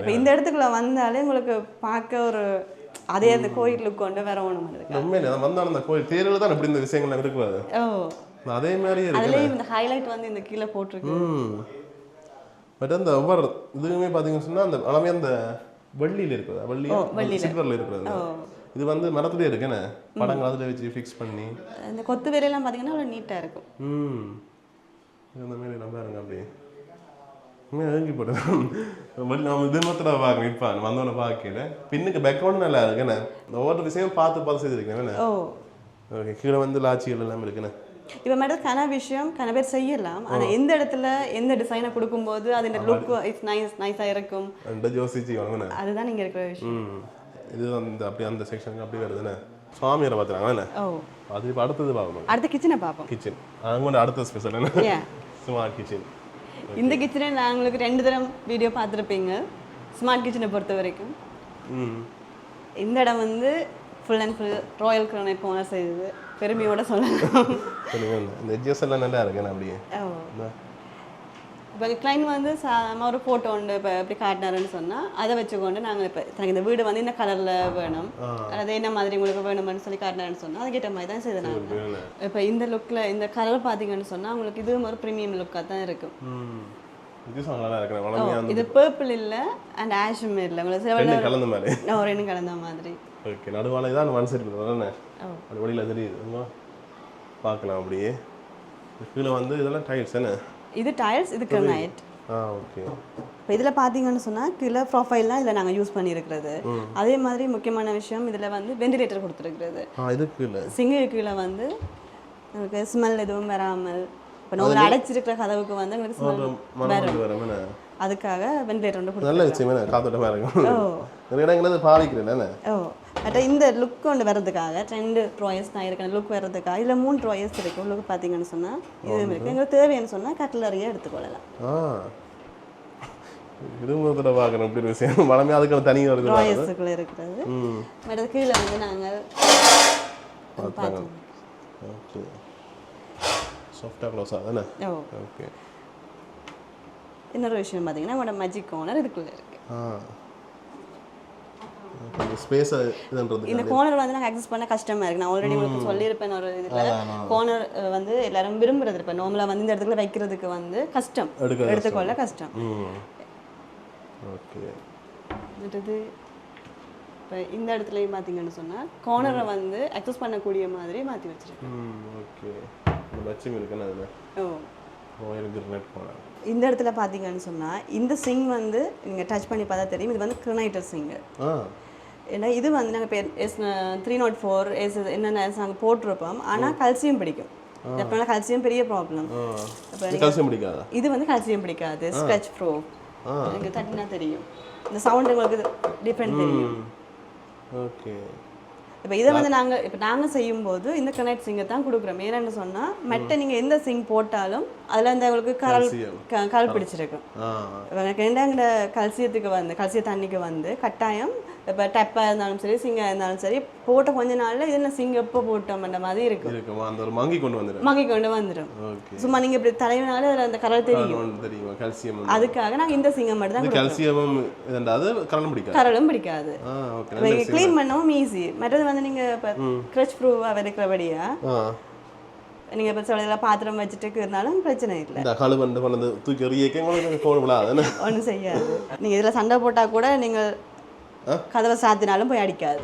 இப்போ இந்த இடத்துக்குள்ள வந்தாலே உங்களுக்கு பார்க்க ஒரு அதே அந்த கோயிலுக்கு கொண்டு வர ஒன்று இருக்கு. வந்தாலும் அந்த கோயில் தேர்வில் தான் இப்படி இந்த விஷயங்கள் இருக்குது. அதே மாதிரி அதுலேயும் இந்த ஹைலைட் வந்து இந்த கீழே போட்டிருக்கு. பட் அந்த ஒவ்வொரு இதுவுமே பார்த்தீங்கன்னு சொன்னால் அந்த அளவே அந்த வள்ளியில் இருக்கிறதா வள்ளி சில்வரில் இருக்கிறது இது வந்து மரத்துலேயே இருக்குன்னு படங்கள் அதில் வச்சு ஃபிக்ஸ் பண்ணி இந்த கொத்து வேலையெல்லாம் பார்த்தீங்கன்னா அவ்வளோ நீட்டாக இருக்கும். இந்த மாரி நல்லா இருங்க அப்படியே வாங்கி போட்டு நம்ம இது மாத்திரம் பார்க்கணும். இப்போ வந்தோன்னு பார்க்கல பின்னுக்கு பேக்ரவுண்ட் நல்லா இருக்குண்ணே. ஒவ்வொரு விஷயம் பார்த்து செய்திருக்கேன். ஓகே கீழே வந்து லாட்சிகள் எல்லாம் இருக்குண்ணே. இப்போ மேடம் கன விஷயம் கன பேர் செய்யலாம். ஆனால் எந்த இடத்துல எந்த டிசைனை கொடுக்கும்போது அதோட லுக் இட்ஸ் நைஸாக இருக்கும் யோசிச்சு அதுதான் நீங்கள் இருக்கிற விஷயம். இது வந்து அப்படி அந்த செக்ஷனுக்கு அப்படி வருதுண்ணே. சுவாமியாரை பார்த்துறாங்கண்ணே. அது இப்போ அடுத்தது பார்க்கணும். அடுத்த கிச்சனை பார்ப்போம். கிச்சன் அங்கே அடுத்த ஸ்பெஷல் என்ன ஸ்மார்ட் கிச்சன். இந்த கிச்சனை நான் உங்களுக்கு 2 தரம் வீடியோ பார்த்துருப்பீங்க ஸ்மார்ட் கிச்சனை பொறுத்த வரைக்கும். இந்த இடம் வந்து full and full Royal granite owner செய்தது பெருமையோட சொல்லலாம். இந்த எட்ஜஸ் எல்லாம் நல்லா இருக்கு அப்படியே. இப்போ கிளைண்ட் வந்து ஒரு ஃபோட்டோ உண்டு இப்போ எப்படி காட்டினாருன்னு சொன்னால் அதை வச்சுக்கொண்டு நாங்கள் இப்போ எனக்கு இந்த வீடு வந்து இந்த கலரில் வேணும் அது என்ன மாதிரி உங்களுக்கு வேணும்னு சொல்லி காட்டினாருன்னு சொன்னால் அதுக்கேற்ற மாதிரி தான் செய்தாங்க. இப்போ இந்த லுக்கில் இந்த கலர் பார்த்தீங்கன்னு சொன்னால் உங்களுக்கு இது ஒரு ப்ரீமியம் லுக்காக தான் இருக்கும். இது பர்பிள் இல்லை அண்ட் ஆஷும் இல்லை உங்களுக்கு கலந்த மாதிரி ரெண்டும் கலந்த மாதிரி. ஓகே நடுவாலை தான் ஒன் சைடு தானே அது வழியில் தெரியுது பார்க்கலாம் அப்படியே. கீழே வந்து இதெல்லாம் டைல்ஸ் தானே. இது டைல்ஸ் இது கிரானைட். ஓகே இப்போ இதில் பார்த்தீங்கன்னு சொன்னால் கீழே ப்ரொஃபைல்லாம் இதில் நாங்கள் யூஸ் பண்ணியிருக்கிறது. அதே மாதிரி முக்கியமான விஷயம் இதில் வந்து வெண்டிலேட்டர் கொடுத்துருக்குறது. சிங்கு கீழே வந்து உங்களுக்கு ஸ்மெல் எதுவும் வராமல் இப்போ நம்ம அடைச்சிருக்கிற கதவுக்கு வந்து எங்களுக்கு ஸ்மெல் வரும். அதுக்காக வெண்டிலேட்டர் வந்து நல்ல விஷயம் காத்தோட்டமாக இருக்கும். நிறைய இடங்கள் பாதிக்கிறேன். பட் இந்த லுக் கொண்டு வர்றதுக்காக 2 ட்ராயர்ஸ் தான் இருக்கு. லுக் வர்றதுக்காக இதில் 3 ட்ராயர்ஸ் இருக்கு. லுக் பார்த்தீங்கன்னு சொன்னால் இது இருக்குது. எங்களுக்கு தேவைன்னு சொன்னால் கட்லரியாக எடுத்துக்கொள்ளலாம். இது பார்க்கணும் இப்படி ஒரு விஷயம் வளமே அதுக்கு தனியாக இருக்குது ட்ராயர்ஸுக்குள்ளே இருக்கிறது. பட் அது கீழே வந்து நாங்கள் பார்த்தோம். ஓகே சாஃப்டாக க்ளோஸ் ஆகுதுண்ணே. ஓகே இன்னொரு விஷயம் பார்த்தீங்கன்னா உங்களோட மேஜிக் கார்னர் இதுக்குள்ளே இருக்குது. ஸ்பேஸ் இதுன்றது இந்த கார்னர் வந்து நாங்கள் அக்சஸ் பண்ண கஷ்டமாக இருக்குது. நான் ஆல்ரெடி உங்களுக்கு சொல்லியிருப்பேன் ஒரு இதில் கார்னர் வந்து எல்லாரும் விரும்புறது. இப்போ நார்மலாக வந்து இந்த இடத்துல வைக்கிறதுக்கு வந்து கஷ்டம், எடுத்துக்கொள்ள கஷ்டம். ஓகே. அடுத்தது இப்போ இந்த இடத்துலையும் பார்த்தீங்கன்னு சொன்னால் கார்னரை வந்து அக்சஸ் பண்ணக்கூடிய மாதிரி மாற்றி வச்சிருக்கேன். ஓகே. இந்த பட்சிங் இருக்குன்னு அதில் இந்த இடத்துல பார்த்தீங்கன்னு சொன்னால் இந்த சிங் வந்து நீங்கள் டச் பண்ணி பார்த்தா தெரியும். இது வந்து கிரனைட்டர் சிங்கு. ஏன்னா இது வந்து நாங்கள் இப்போ S304 என்னென்ன நாங்கள் போட்டிருப்போம். ஆனால் கல்சியம் பிடிக்கும். எப்போனா கல்சியம் பெரிய ப்ராப்ளம். இது வந்து கல்சியம் பிடிக்காது. Scratch proof. எனக்கு தட்டினா தெரியும். இந்த சவுண்ட் உங்களுக்கு டிஃப்ரெண்ட் தெரியும். ஓகே. இப்போ இதை வந்து நாங்கள் செய்யும்போது இந்த கனெக்ட் சிங்கை தான் கொடுக்குறோம். ஏன்னு சொன்னால் மெட்டை நீங்கள் எந்த சிங் போட்டாலும் அதில் அந்த உங்களுக்கு கல் பிடிச்சிருக்கும். எனக்கு என்னங்கிற கல்சியத்துக்கு வந்து கல்சிய தண்ணிக்கு வந்து கட்டாயம் இப்போ டப்பாக இருந்தாலும் சரி சிங்காக இருந்தாலும் சரி போட்ட கொஞ்ச நாளில் இது என்ன சிங் எப்போ போட்டோம்ன்ற மாதிரி இருக்கும். மங்கி கொண்டு வந்துடும். சும்மா நீங்கள் இப்படி தலைவினால அதில் அந்த கரல் தெரியும். அதுக்காக நாங்கள் இந்த சிங்கை மட்டும் தான் கரலும் பிடிக்காது. க்ளீன் பண்ணவும் ஈஸி. மற்றது வந்து நீங்கள் இப்போ க்ரஷ் ப்ரூஃபாக இருக்கிறபடியா நீங்கள் இப்போ சில பாத்திரம் வச்சுட்டு இருந்தாலும் பிரச்சனை இல்லை. ஒன்றும் செய்யாது. நீங்கள் இதில் சண்டை போட்டால் கூட நீங்கள் கதவை சாத்தினாலும் போய் அடிக்காது.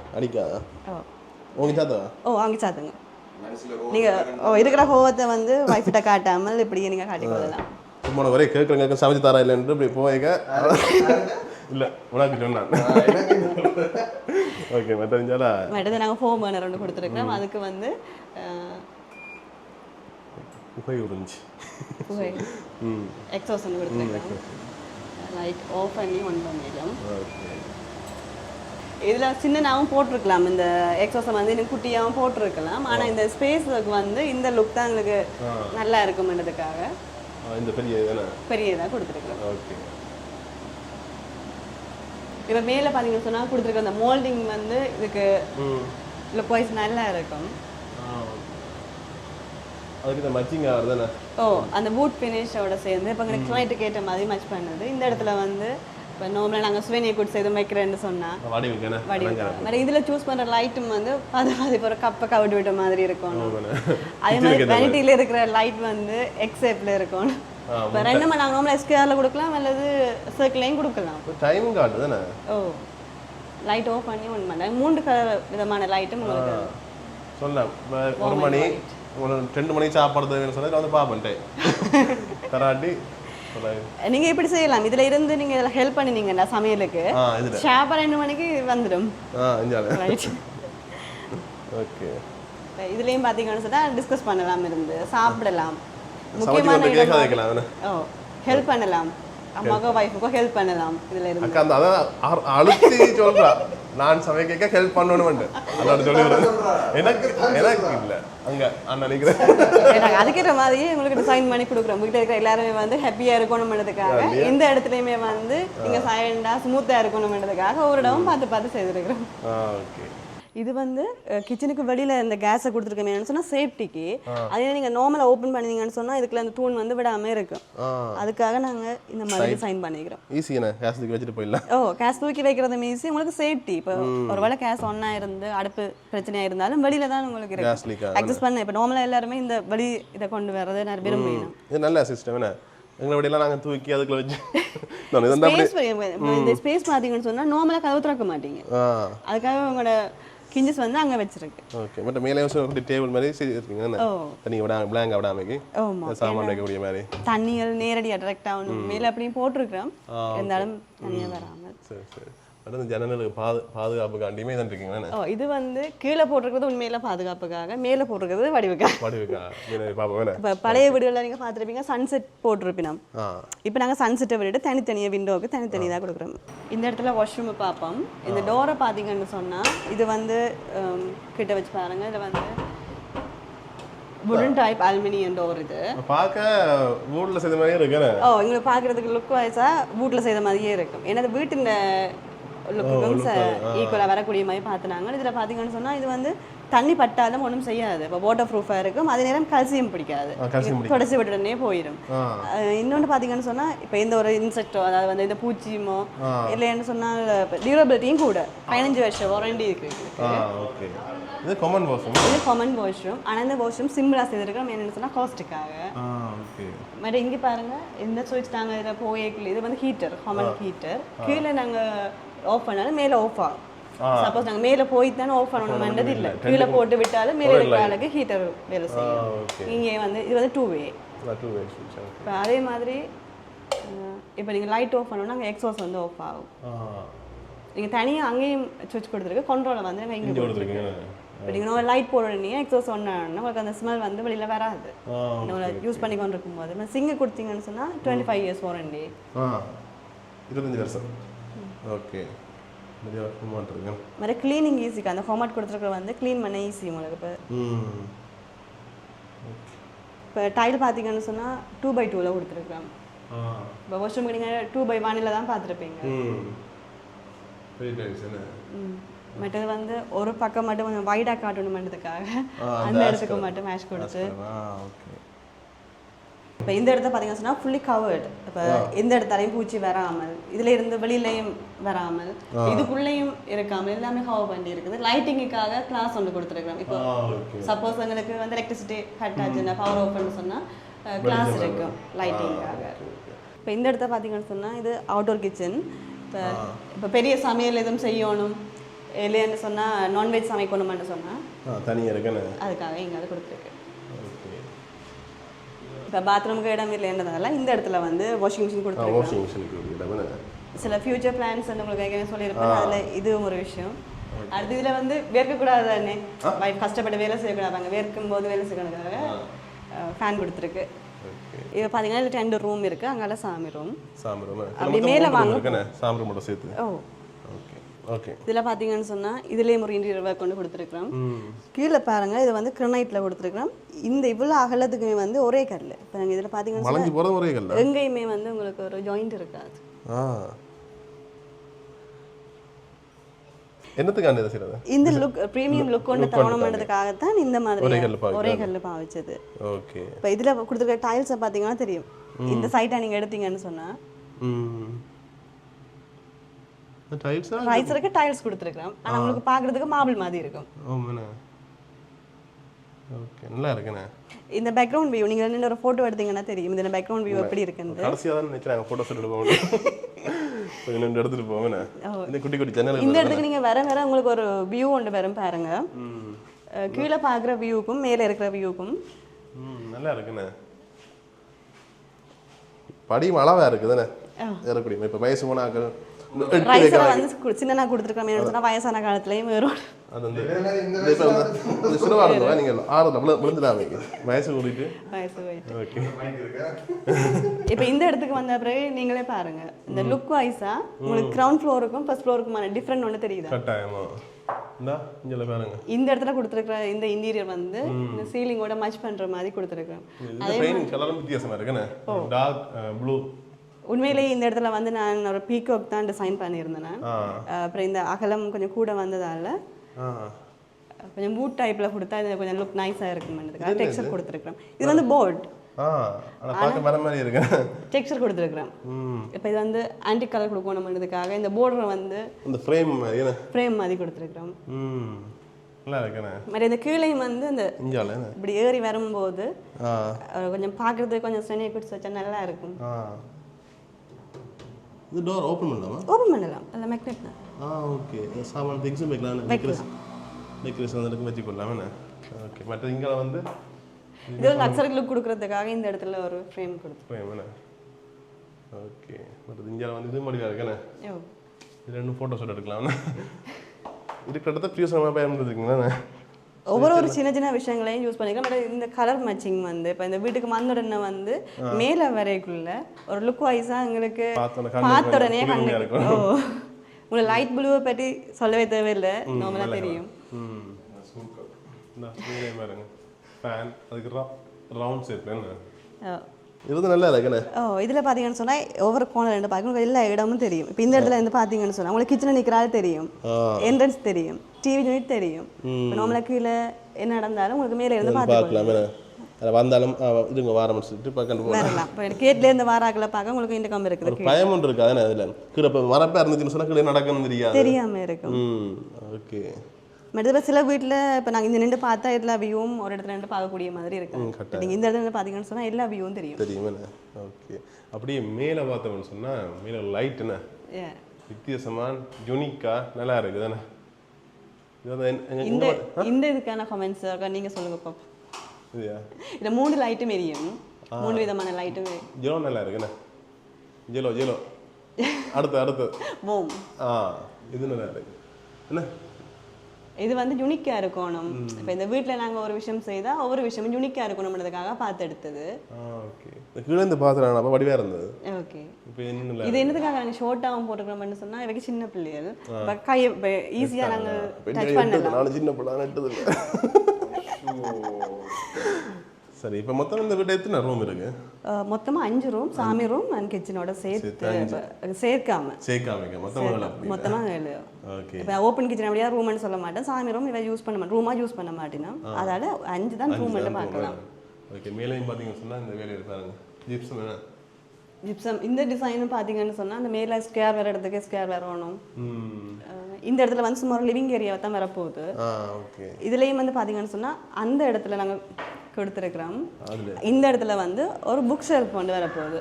வாங்கி சாத்துங்க. நீங்கள் இருக்கிற கோவத்தை வந்து வைஃப்கிட்ட காட்டாமல் இப்படியே நீங்கள் காட்டிக்கொள்ளலாம். சும்மா ஒரே கேட்குறேங்க சமைச்சு தரா இல்லைன்னு இப்படி போய்க்க இல்லை உனக்கு சொன்னான். ஓகே. மற்றது நாங்கள் ஃபோம் பர்னர் ஒன்று கொடுத்துருக்கோம். அதுக்கு வந்து புகை உறிஞ்சி எக்ஸாஸ்ட் ஒன்று கொடுத்துருக்கோம். லைட் ஆஃப் பண்ணி ஒன் பண்ணிடலாம். இதில் சின்னனாகவும் போட்டிருக்கலாம். இந்த எக்ஸாஸை வந்து இன்னும் குட்டியாகவும் போட்டிருக்கலாம். ஆனால் இந்த ஸ்பேஸுக்கு வந்து இந்த லுக் தான் எங்களுக்கு நல்லா இருக்கும்ன்றதுக்காக இந்த பெரியதாக கொடுத்துருக்கலாம். ஓகே. இப்போ மேலே பார்த்தீங்கன்னு சொன்னால் கொடுத்துருக்க அந்த மோல்டிங் வந்து இதுக்கு லுக் வைஸ் நல்லா இருக்கும். அந்த பூட் ஃபினிஷோட சேர்ந்து இப்போ எங்களுக்கு கிளைண்ட்டுக்கு ஏற்ற மாதிரி மச் பண்ணுது. இந்த இடத்துல வந்து இப்போ நார்மலாக நாங்கள் சுவனியை கொடுத்து எதுவும் வைக்கிறேன்னு சொன்னால் வடிவம் இதில் சூஸ் பண்ணுற லைட்டும் வந்து அது இப்போ ஒரு கப்பை கவிட்டு விட்ட மாதிரி இருக்கும். அதே மாதிரி வெனிட்டியில் இருக்கிற லைட் வந்து எக்ஸேப்பில் இருக்கும். இப்போ ரெண்டுமே நாங்கள் நார்மலாக எஸ்கேஆரில் கொடுக்கலாம் அல்லது சர்க்கிளையும் கொடுக்கலாம். டைமிங் காட்டு தானே. லைட் ஆஃப் பண்ணி ஒன் பண்ண 3 கலர் விதமான லைட்டும் உங்களுக்கு சொல்லலாம். 1 மணி 2 மணி சாப்பிட்றது வேணும்னு சொன்னால் வந்து பார்ப்பேன் கராட்டி. நீங்க இப்படி செய்யலாம். இதுல இருந்து நீங்க இதுல ஹெல்ப் பண்ணினீங்கடா சமையலுக்கு ஷார்ப்பா 2 மணிக்கு வந்துடும். ஓகே. இதுலயும் பாத்தீங்கன்னு சொன்னா டிஸ்கஸ் பண்ணலாம், இருந்து சாப்பிடலாம், முக்கியமான ஹெல்ப் பண்ணலாம், அம்மாக்கோ வைஃபுக்கோ ஹெல்ப் பண்ணலாம். இதுல இருந்து அக்கா அதான் அழுத்தி சொல்றா நான் சமைக்க ஹெல்ப் பண்ணணும்னு அதோட சொல்லிடுறேன். எனக்கு இல்லை அங்கே நான் நினைக்கிறேன் அதுக்கேற்ற மாதிரியே உங்களுக்கு டிசைன் பண்ணி கொடுக்குறோம். வீட்டில் இருக்கிற எல்லாருமே வந்து ஹாப்பியாக இருக்கணும்ன்றதுக்காக எந்த இடத்துலையுமே வந்து நீங்கள் சைலண்டாக ஸ்மூத்தாக இருக்கணும்ன்றதுக்காக ஒரு இடமும் பார்த்து செய்திருக்கிறோம். ஓகே. இது வந்து கிச்சனுக்கு வெளியில் இந்த கேஸை கொடுத்துருக்கோம் சொன்னால் சேஃப்டிக்கு. அதே நீங்கள் நார்மலாக ஓப்பன் பண்ணிங்கன்னு சொன்னால் இதுக்குள்ள அந்த தூண் வந்து விடாமல் இருக்கும். அதுக்காக நாங்கள் இந்த மாதிரி டிசைன் பண்ணிக்கிறோம். ஈஸியான கேஸ் தூக்கி வச்சுட்டு போயிடலாம். கேஸ் தூக்கி வைக்கிறதும் ஈஸி, உங்களுக்கு சேஃப்டி. இப்போ ஒரு வேளை கேஸ் ஒன்றா இருந்து அடுப்பு பிரச்சனையாக இருந்தாலும் வெளியில தான் உங்களுக்கு இருக்கு அட்ஜஸ்ட் பண்ண. இப்போ நார்மலாக எல்லாருமே இந்த வெளி இதை கொண்டு வர்றது நான் விரும்புகிறேன். இது நல்ல சிஸ்டம் என்ன எங்களை வழியெல்லாம் நாங்கள் தூக்கி அதுக்குள்ள வச்சு இந்த ஸ்பேஸ் பார்த்தீங்கன்னு சொன்னால் நார்மலாக கதவு திறக்க மாட்டீங்க. அதுக்காக உங்களோட கிஞ்சஸ் வந்து அங்கே வச்சிருக்கு. ஓகே. மற்ற மேலே ஒரு டேபிள் மாதிரி சரி இருக்கீங்க தண்ணி பிளாங்காக விடாமைக்கு சாமான் வைக்கக்கூடிய மாதிரி தண்ணிகள் நேரடியாக டேரெக்டாக ஒன்று மேலே அப்படியும் போட்டிருக்கிறோம், இருந்தாலும் தனியாக வராமல். சரி சரி. அடுத்து ஜன்னலுக்கு பாதுகாப்புக்காண்டியுமே தான் இருக்கீங்க. இது வந்து கீழே போட்டிருக்கிறது உண்மையில பாதுகாப்புக்காக, மேலே போட்டிருக்கிறது வடிவுக்காக. இப்போ பழைய வீடுகளில் நீங்கள் பார்த்துருப்பீங்க சன்செட் போட்டிருப்பினோம். இப்போ நாங்கள் சன்செட்டை விட்டுட்டு தனித்தனியாக விண்டோவுக்கு தனித்தனி தான் கொடுக்குறோம். இந்த இடத்துல வாஷ்ரூம் பார்ப்போம். இந்த டோரை பார்த்தீங்கன்னு சொன்னால் இது வந்து கிட்ட வச்சு பாருங்க. இதில் வந்து வுடன் டைப் அலுமினியம் டோர். இது பார்க்க வீட்டில் செய்த மாதிரியே இருக்கு. எங்களுக்கு பார்க்குறதுக்கு லுக் வைஸாக வீட்டில் செய்த மாதிரியே இருக்கும். ஏன்னா வீட்டில் லுக்குக்கும் ஈக்குவலாக வரக்கூடிய மாதிரி பார்த்துனாங்க. இதில் பார்த்தீங்கன்னு சொன்னால் இது வந்து தண்ணி பட்டாலும் ஒன்றும் செய்யாது. இப்போ வாட்டர் ப்ரூஃபாக இருக்கும், அதே நேரம் கல்சியம் பிடிக்காது, தொடச்சி விட்டுடனே போயிடும். இன்னொன்று பார்த்தீங்கன்னு சொன்னால் இப்போ எந்த ஒரு இன்செக்டோ அதாவது வந்து இந்த பூச்சியுமோ இல்லைன்னு சொன்னால் டியூரபிலிட்டியும் கூட 15 வருஷம் வாரண்டி இருக்குது. இது காமன் வாஷ்ரூம். இது காமன் வாஷ்ரூம். ஆனால் இந்த வாஷ்ரூம் சிம்பிளாக செய்திருக்கோம். என்னென்னு சொன்னால் காஸ்ட்டுக்காக. மற்ற இங்கே பாருங்கள் இந்த சுவிட்ச் நாங்கள் இதில் போயேக்கில் இது வந்து ஹீட்டர், காமன் ஹீட்டர். கீழே நாங்கள் ஆஃப் பண்ணாலும் மேலே ஆஃப் ஆகும். சப்போஸ் நாங்கள் மேலே போய் தானே ஆஃப் பண்ணணும்ன்றது இல்லை, கீழே போட்டு விட்டாலும் மேலே இருக்கிற அளவுக்கு ஹீட்டர் வேலை செய்யும். இங்கே வந்து இது வந்து 2 வே. இப்போ அதே மாதிரி இப்போ நீங்கள் லைட் ஆஃப் பண்ணோன்னா அங்கே எக்ஸாஸ் வந்து ஆஃப் ஆகும். நீங்கள் தனியாக அங்கேயும் சுவிட்ச் கொடுத்துருக்கு, கண்ட்ரோலை வந்து நாங்கள் இங்கே கொடுத்துருக்கோம். இப்போ நீங்கள் லைட் போடுறீங்க எக்ஸாஸ் ஒன்றா உங்களுக்கு அந்த ஸ்மெல் வந்து வெளியில் வராது. நம்ம யூஸ் பண்ணி கொண்டு இருக்கும்போது சிங்கு கொடுத்தீங்கன்னு சொன்னால் 25 இயர்ஸ் வாரண்டி. 25 வருஷம். ஓகே. மாதிரி கிளீனிங் ஈஸிக்கு அந்த ஹோமாட் கொடுத்துருக்க வந்து க்ளீன் பண்ண ஈஸி உங்களுக்கு. இப்போ டைல் பார்த்தீங்கன்னு சொன்னால் 2x2 கொடுத்துருக்கோம். இப்போ வாஷ்ரூமுக்கு நீங்கள் 2x1 தான் பார்த்துருப்பீங்க. மற்றது வந்து ஒரு பக்கம் மட்டும் கொஞ்சம் வைடாக காட்டணுமென்றதுக்காக அந்த இடத்துக்கு மட்டும் மேஷ் கொடுத்து. இப்போ இந்த இடத்த பார்த்தீங்கன்னா சொன்னால் ஃபுல்லி கவர்டு. இப்போ எந்த இடத்தாலையும் பூச்சி வராமல், இதில் இருந்து வெளியிலையும் வராமல், இதுக்குள்ளேயும் இருக்காமல் எல்லாமே கவர் பண்ணி இருக்குது. லைட்டிங்குக்காக கிளாஸ் ஒன்று கொடுத்துருக்குறோம். இப்போ சப்போஸ் எங்களுக்கு வந்து எலக்ட்ரிசிட்டி கட் ஆச்சுன்னா பவர் ஆஃப் பண்ண சொன்னால் கிளாஸ் இருக்கும் லைட்டிங்காக. இப்போ இந்த இடத்த பார்த்தீங்கன்னு சொன்னால் இது அவுட்டோர் கிச்சன். இப்போ பெரிய சமையல் எதுவும் செய்யணும் இல்லைன்னு சொன்னால் நான்வெஜ் சமைக்கணும்னு சொன்னால் தனியாக இருக்குன்னு அதுக்காக இங்கே அது கொடுத்துருக்கு. இப்போ பாத்ரூமுக்கு இடம் இல்லைன்றதால இந்த இடத்துல வந்து வாஷிங் மிஷின் கொடுத்துருக்காங்க. சில ஃபியூச்சர் பிளான்ஸ் வந்து உங்களுக்கு ஏற்கனவே சொல்லியிருப்பேன், அதில் இதுவும் ஒரு விஷயம். அடுத்து இதில் வந்து வேர்க்கக்கூடாது தானே, வைஃப் கஷ்டப்பட்டு வேலை செய்யக்கூடாது, வேர்க்கும் போது வேலை செய்யறதுக்காக ஃபேன் கொடுத்துருக்கு. இப்போ பார்த்தீங்கன்னா இதில் 2 ரூம் இருக்குது, அங்கால சாமி ரூம். அப்படி மேலே வாங்க சாமி ரூமோட சேர்த்து. ஓ ஓகே. இதில் பார்த்தீங்கன்னு சொன்னால் இதுலேயும் ஒரு இன்டீரியர் ஒர்க் கொண்டு கொடுத்துருக்குறோம். கீழே பாருங்கள், இது வந்து கிரனைட்டில் கொடுத்துருக்குறோம். இந்த இவ்வளோ அகலத்துக்குமே வந்து ஒரே கல். இப்போ நாங்கள் இதில் பார்த்தீங்கன்னா ஒரே கல், எங்கேயுமே வந்து உங்களுக்கு ஒரு ஜாயிண்ட் இருக்காது. என்னத்துக்கான இதை செய்யறது? இந்த லுக் பிரீமியம் லுக் கொண்டு தரணும்ன்றதுக்காகத்தான் இந்த மாதிரி ஒரே கல் பாவிச்சது. ஓகே. இப்போ இதில் கொடுத்துருக்க டைல்ஸை பார்த்தீங்கன்னா தெரியும். இந்த சைட்டை நீங்கள் எடுத்தீங்கன்னு சொன்னால் ரைஸ் இருக்க டைல்ஸ் கொடுத்துருக்கோம். ஆனால் உங்களுக்கு பார்க்குறதுக்கு மார்பிள் மாதிரி இருக்கும். ஓகே, நல்லா இருக்குண்ணே. இந்த பேக்ரவுண்ட் வியூ நீங்கள் நின்று ஒரு ஃபோட்டோ எடுத்தீங்கன்னா தெரியும் இந்த பேக்ரவுண்ட் வியூ எப்படி இருக்குன்னு. கடைசியாக தான் நினைச்சாங்க ஃபோட்டோ எடுத்து போகணும், இன்னொன்று எடுத்துகிட்டு போவேண்ணே. இந்த குட்டி குட்டி ஜன்னல் இந்த இடத்துக்கு நீங்கள் வர உங்களுக்கு ஒரு வியூ ஒன்று வரும் பாருங்க. கீழே பார்க்குற வியூக்கும் மேலே இருக்கிற வியூக்கும் நல்லா இருக்குண்ணே. படியும் அளவாக இருக்குதுண்ணே ஏறக்கூடிய. இப்போ வயசு போனாக்கள் ரைஸரை வந்து சின்னனா கொடுத்துருக்கோம். என்ன வயசான காலத்துலேயும் வரும். அது வந்து சிறுவாடுறதா நீங்கள் ஆறுல விழுந்துடாமீங்க வயசு கூட்டிட்டு வயசு போயிட்டு. ஓகே. இப்போ இந்த இடத்துக்கு வந்த பிறகு நீங்களே பாருங்க, இந்த லுக் வைஸா உங்களுக்கு கிரவுண்ட் ஃப்ளோருக்கும் ஃபர்ஸ்ட் ஃப்ளோருக்குமான டிஃப்ரெண்ட் ஒன்று தெரியுதா? கட்டாயமா. பாருங்க இந்த இடத்துல கொடுத்துருக்கிற இந்த இன்டீரியர் வந்து இந்த சீலிங்கோட மேட்ச் பண்ற மாதிரி கொடுத்துருக்கோம். அதே பெயிண்டிங் கலரும் வித்தியாசமா இருக்குண்ணே. Dark blue. உண்மையிலேயே இந்த இடத்துல வந்து நான் ஒரு பீகாக் தான் டிசைன் பண்ணியிருந்தேன். அப்புறம் இந்த அகலம் கொஞ்சம் கூட வந்ததால கொஞ்சம் பூட் டைப்ல கொடுத்தா இது கொஞ்சம் லுக் நைஸா இருக்கும்ன்றதுக்காக டெக்ஸ்சர் கொடுத்துருக்கோம். இது வந்து போர்ட் டெக்ஸ்சர் கொடுத்துருக்கோம். இப்போ இது வந்து ஆன்டிக் கலர் கொடுக்கணும்ன்றதுக்காக இந்த போர்டரை வந்து இந்த ஃப்ரேம் மாதிரி கொடுத்துருக்கோம். மாதிரி இந்த கீழையும் வந்து இந்த இப்படி ஏறி வரும்போது கொஞ்சம் பார்க்கறதுக்கு கொஞ்சம் ஸ்டெனி குட்ஸ் வச்சா நல்லா இருக்கும். இது டோர் ஓபன் பண்ணலாமா? ஓபன் பண்ணலாம். அந்த மேக்னெட் தான். ஓகே. சாமான் திங்ஸ் வைக்கலாம். டெக்கரேஷன் வந்து வெச்சி கொள்ளலாம்னா. ஓகே. மற்ற இங்க வந்து இது லக்ஸரி லுக் கொடுக்கிறதுக்காக இந்த இடத்துல ஒரு ஃப்ரேம் கொடுத்துருக்கோம். ஓகே. மற்ற இங்க வந்து இது மடியா இருக்கேனே. இது ரெண்டு போட்டோ ஷாட் எடுக்கலாம். இது கிட்டத்தட்ட பியூசமா பயன்படுத்திருக்கீங்களா? ஒவ்வொரு சின்ன சின்ன விஷயங்களையும் யூஸ் பண்ணிக்கலாம். பட் இந்த கலர் மேட்சிங் வந்து இப்போ இந்த வீட்டுக்கு வந்த உடனே வந்து மேலே வரைக்குள்ள ஒரு லுக் வைஸாக எங்களுக்கு பார்த்த உடனே கண்டிப்பாக உங்களுக்கு லைட் ப்ளூவை பற்றி சொல்லவே தேவையில்லை, நார்மலாக தெரியும். இது நல்லா இருக்குண்ணே. இதில் பார்த்தீங்கன்னு சொன்னால் ஒவ்வொரு கோணல் ரெண்டு பார்க்க எல்லா இடமும் தெரியும். இப்போ இந்த இடத்துல இருந்து பார்த்தீங்கன்னு சொன்னால் உங்களுக்கு கிச்சனில் நிற்கிறாள் தெரியும், என்ட்ரன்ஸ் தெரியும், டிவி யூனிட் தெரியும். இப்போ நம்மளுக்கு கீழே என்ன நடந்தாலும் உங்களுக்கு மேலே இருந்து பார்க்கலாம். வந்தாலும் இதுங்க வாரம் வரலாம். இப்போ கேட்லேருந்து வாராக்களை பார்க்க உங்களுக்கு இந்த கம்பு இருக்குது. பயம் ஒன்று இருக்கு அதானே அதில் கீழே மரப்பாக இருந்துச்சுன்னு சொன்னால் கீழே நடக்கணும் தெரியாமல் இருக்கும். ஓகே. மற்ற சில வீட்டில் இப்போ நாங்கள் இந்த நின்று பார்த்தா எல்லா வியூவும் ஒரு இடத்துல நின்று பார்க்கக்கூடிய மாதிரி இருக்கு. நீங்கள் இந்த இடத்துல பார்த்தீங்கன்னு சொன்னால் எல்லா வியூவும் தெரியுமே. ஓகே. அப்படியே மேலே பார்த்தோம்னு சொன்னால் மேலே லைட்டுண்ணே வித்தியாசமான யூனிக்கா நல்லா இருக்குது தானே. இந்த இதுக்கான கமெண்ட்ஸ் நீங்கள் சொல்லுங்க பாப்பா. இந்த 3 லைட்டும் எரியும், 3 விதமான லைட்டும். ஜெலோ நல்லா இருக்குண்ணே. ஜெலோ அடுத்து போம். இது நல்லா இருக்கு என்ன. இது வந்து யூனிக்காக இருக்கணும். இப்போ இந்த வீட்டில் நாங்கள் ஒரு விஷயம் செய்தால் ஒவ்வொரு விஷயமும் யூனிக்காக இருக்கணும்ன்றதுக்காக பார்த்து எடுத்தது. ஓகே. கீழே இருந்து பார்த்துறாங்க அப்போ வடிவாக இருந்தது. ஓகே. இப்போ இது என்னதுக்காக நாங்கள் ஷார்ட்டாகவும் போட்டுக்கிறோம்னு சொன்னால் இவருக்கு சின்ன பிள்ளைகள் இப்போ கை ஈஸியாக நாங்கள் டச் பண்ணலாம். நான் சின்ன பிள்ளை நட்டது. சரி. இப்போ மொத்தம் இந்த வீட்டை எத்தனை ரூம் இருக்கு? மொத்தமாக 5 ரூம், சாமி ரூம் அண்ட் கிச்சனோட சேர்க்காம மொத்தமாக 7. ஓகே. இப்போ ஓப்பன் கிச்சன் அப்படியா ரூம்னு சொல்ல மாட்டேன், சாமி ரூம் இவ யூஸ் பண்ண மாட்டேன், ரூமாக யூஸ் பண்ண மாட்டேன்னா அதால 5 தான் ரூம்னு பார்க்கலாம். ஓகே. மேலேயும் பார்த்தீங்கன்னு சொன்னால் இந்த வேலையை பாருங்க ஜிப்சம் என்ன ஜிப்சம். இந்த டிசைனும் பார்த்தீங்கன்னு சொன்னால் அந்த மேலே ஸ்கொயர் வேறு இடத்துக்கு ஸ்கொயர் வரணும். இந்த இடத்துல வந்து சும்மா ஒரு லிவிங் ஏரியாவை தான் வரப்போகுது. இதுலேயும் வந்து பார்த்தீங்கன்னு சொன்னால் அந்த இடத்துல நாங்கள் கொடுத்துருக்குறோம். இந்த இடத்துல வந்து ஒரு புக் ஷெல்ஃப் கொண்டு வரப்போகுது.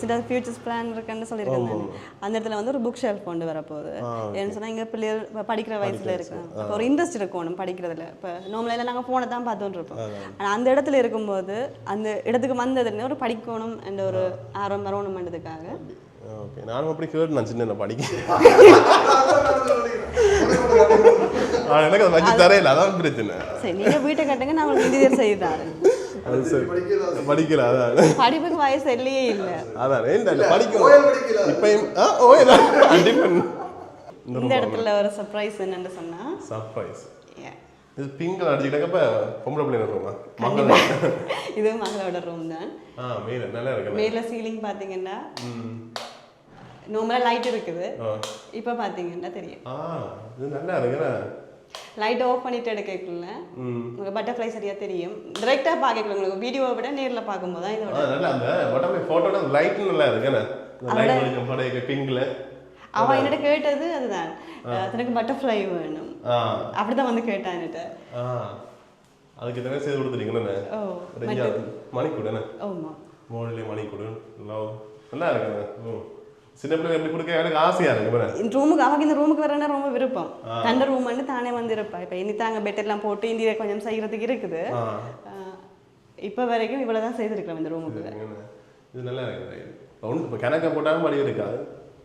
சில ஃபியூச்சர்ஸ் பிளான் இருக்குன்னு சொல்லியிருக்காங்க. அந்த இடத்துல வந்து ஒரு புக் ஷெல்ஃப் கொண்டு வரப்போகுது. ஏன்னு சொன்னால் இங்கே பிள்ளைகள் படிக்கிற வயசில் இருக்காங்க, இப்போ ஒரு இன்ட்ரெஸ்ட் இருக்கணும் படிக்கிறதுல. இப்போ நார்மலாக நாங்கள் ஃபோனை தான் பார்த்துட்டு இருப்போம். ஆனால் அந்த இடத்துல இருக்கும்போது அந்த இடத்துக்கு வந்ததுன்னு ஒரு படிக்கணும் என்ற ஒரு ஆர்வம் வரணும்ன்றதுக்காக. ஓகே. நானும் அப்படி கேட்டு நான் சின்ன படிக்க எனக்கு அது வச்சு தரையில அதான் பிரச்சனை. சரி, நீங்க வீட்டை கட்டுங்க, நான் உங்களுக்கு இன்டீரியர் செய்து தரேன். அது சரி படிக்கல. அதான் படிப்புக்கு வயசு இல்லையே இல்லை. அதான் இல்லை படிக்கணும் இப்பயும். இந்த இடத்துல ஒரு சர்ப்ரைஸ் என்னன்னு சொன்னா சர்ப்ரைஸ் இது பிங்க் அடிச்சுக்கிட்டப்ப பொம்பளை பிள்ளை ரூமா இது மகளோட ரூம் தான். மேல நல்லா இருக்கு. மேல சீலிங் பாத்தீங்கன்னா நார்மலா லைட் இருக்குது. இப்போ பாத்தீங்கன்னா தெரியும். இது நல்லா இருக்குடா. லைட் ஆஃப் பண்ணிட்டு எடுக்கக்குள்ள உங்களுக்கு பட்டர்ஃப்ளை சரியா தெரியும். டைரக்டா பாக்கக்குள்ள உங்களுக்கு வீடியோவை விட நேர்ல பாக்கும்போது தான் இதோட நல்லா அந்த பட்டர்ஃப்ளை போட்டோட லைட் நல்லா இருக்குடா. லைட் வெளிச்சம் படையக்க பிங்க்ல. அவ என்னட்ட கேட்டது அதுதான், எனக்கு பட்டர்ஃப்ளை வேணும் அப்படிதான் வந்து கேட்டான் என்கிட்ட. அதுக்கு என்ன செய்து கொடுத்துட்டீங்கண்ணே? மணி கூடண்ணே. ஆமா, மோடலே மணி கூட நல்லா இருக்குண்ணே. சின்ன பிள்ளை எப்படி கொடுக்க எனக்கு ஆசையா இருக்கு. இந்த ரூமுக்கு அவங்க இந்த ரூமுக்கு வரனா ரொம்ப விருப்பம். தண்ட ரூம் வந்து தானே வந்து இருப்பா. இப்போ இனி தாங்க பெட் எல்லாம் போட்டு இந்தியா கொஞ்சம் செய்யறதுக்கு இருக்குது. இப்போ வரைக்கும் இவ்வளவுதான் செய்திருக்கிறோம் இந்த ரூமுக்கு. இது நல்லா இருக்கு. ஒன்று இப்போ கணக்கை போட்டாலும் மணி இருக்காது.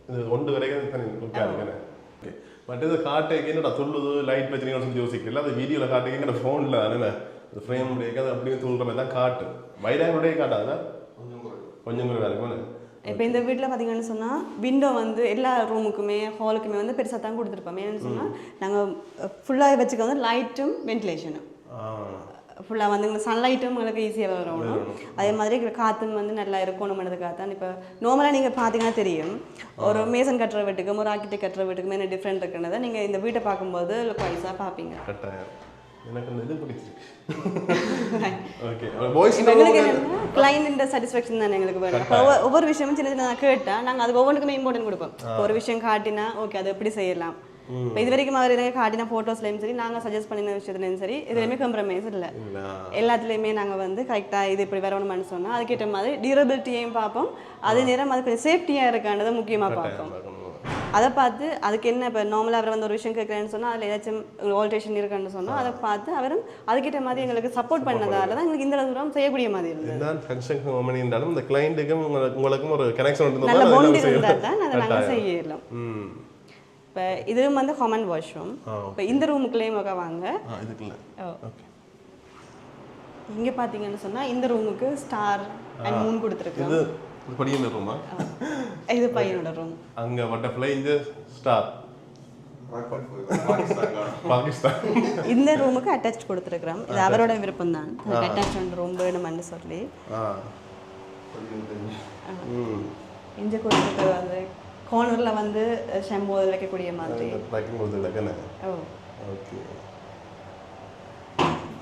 இது ஒன்று வரைக்கும் தனி இருக்காது. ஓகே. பட் இது காட்டுக்கு என்னடா சொல்லுது லைட் வச்சுருக்கீங்கன்னு சொல்லி யோசிக்கல. அது வீடியோவில் காட்டுங்க ஃபோனில் தானே அது ஃப்ரேம் முடியாது அப்படின்னு சொல்கிற மாதிரி தான் காட்டு. வைடானுடைய காட்டாது கொஞ்சம் கூட வேலைக்கு. இப்போ இந்த வீட்டில் பார்த்தீங்கன்னு சொன்னால் விண்டோ வந்து எல்லா ரூமுக்குமே ஹாலுக்குமே வந்து பெருசாக தான் கொடுத்துருப்போம். ஏன்னு சொன்னால் நாங்கள் ஃபுல்லாக வச்சுக்க வந்து லைட்டும் வென்டிலேஷனும் ஃபுல்லாக வந்து எங்களுக்கு சன்லைட்டும் எங்களுக்கு ஈஸியாக வரணும். அதே மாதிரி காற்றும் வந்து நல்லா இருக்கணும்ன்றதுக்காக தான். இப்போ நார்மலாக நீங்கள் பார்த்தீங்கன்னா தெரியும், ஒரு மேசன் கட்டுற வீட்டுக்கும் ஒரு ஆர்கிடெக்ட் கட்டுற வீட்டுக்குமே என்ன டிஃப்ரெண்ட் இருக்குன்றதை நீங்கள் இந்த வீட்டை பார்க்கும்போது வைஸாக பார்ப்பீங்க. எனக்கு இந்த இது பிடிச்சிருக்கு. கிளைண்ட் சாட்டிஸ்ஃபேக்ஷன் தான் எங்களுக்கு வேணும். ஒவ்வொரு விஷயமும் சின்ன சின்ன கேட்டால் நாங்கள் அதுக்கு ஒவ்வொன்றுக்குமே இம்பார்ட்டன்ட் கொடுப்போம். ஒரு விஷயம் காட்டினா ஓகே அது எப்படி செய்யலாம். இப்போ இது வரைக்கும் அவர் எனக்கு காட்டின ஃபோட்டோஸ்லையும் சரி, நாங்கள் சஜஸ்ட் பண்ணின விஷயத்துலையும் சரி, இதுலையுமே காம்ப்ரமைஸ் இல்லை. எல்லாத்துலேயுமே நாங்கள் வந்து கரெக்டாக இது இப்படி வரணும்னு சொன்னால் அதுக்கேற்ற மாதிரி டியூரபிலிட்டியையும் பார்ப்போம். அதே நேரம் அது கொஞ்சம் சேஃப்டியாக இருக்கான்றதை முக்கியமாக பார்ப்போம். அதை பார்த்து அதுக்கு என்ன இப்போ நார்மலாக அவர் வந்து ஒரு விஷயம் கேட்குறேன்னு சொன்னால் அதில் ஏதாச்சும் ஆல்ட்ரேஷன் இருக்குன்னு சொன்னால் அதை பார்த்து அவரும் அதுக்கிட்ட மாதிரி எங்களுக்கு சப்போர்ட் பண்ணதால தான் எங்களுக்கு இந்த தூரம் செய்யக்கூடிய மாதிரி இருந்தது. இந்த கிளைண்ட்டுக்கும் உங்களுக்கும் ஒரு கனெக்ஷன் நல்ல பாண்ட் இருந்தால் தான் அதை நாங்கள் செய்யலாம். இப்போ இதுவும் வந்து காமன் வாஷ்ரூம். இப்போ இந்த ரூமுக்குள்ளேயும் வாங்க. இங்கே பார்த்தீங்கன்னு சொன்னால் இந்த ரூமுக்கு ஸ்டார் அண்ட் மூன் கொடுத்துருக்கோம். இது பையனோட ரூமா? இது பையனோட ரூம். அங்க பட்டர்ஃப்ளை இந்த ஸ்டார் பாகிஸ்தான். இந்த ரூமுக்கு அட்டாச் கொடுத்துருக்கோம். இது அவரோட விருப்பம் தான். அட்டாச் ரூம் வேணும்னு சொல்லி இஞ்சி கொடுத்துட்டு வந்து கார்னரில் வந்து ஷாம்பு வைக்கக்கூடிய மாதிரி பேக்கிங் கொடுத்துருக்கேன். ஓ ஓகே.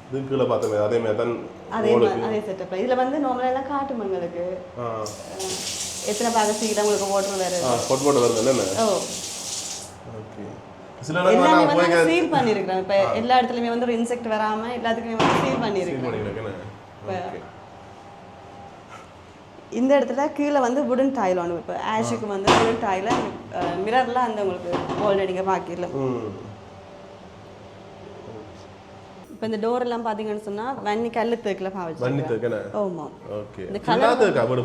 இதுக்குள்ள பார்த்தோமே அதே மாதிரி தான் அதே செட்டப்ல இதில் வந்து நார்மலாக எல்லாம் காட்டும் உங்களுக்கு எத்தனை பாக சீக்கிரம் உங்களுக்கு வாட்டர் வேறு போட்டு வருது என்ன. ஓ ஓகே. எல்லாமே வந்து சீல் பண்ணியிருக்கிறேன். இப்போ எல்லா இடத்துலையுமே வந்து ஒரு இன்செக்ட் வராமல் எல்லாத்துக்குமே வந்து சீல் பண்ணியிருக்கேன். இந்த இடத்துல கீழே வந்து வுடன் டைல் ஒன்று. இப்போ ஆஷுக்கு வந்து வுடன் டைல மிரரில் அந்த உங்களுக்கு ஆல்ரெடி நீங்கள் பார்க்கல. இப்போ இந்த டோர் எல்லாம் பார்த்தீங்கன்னு சொன்னால் வன்னி கல் தேக்கில் பாவிச்சு. ஆமாம். இந்த கலர் வீடு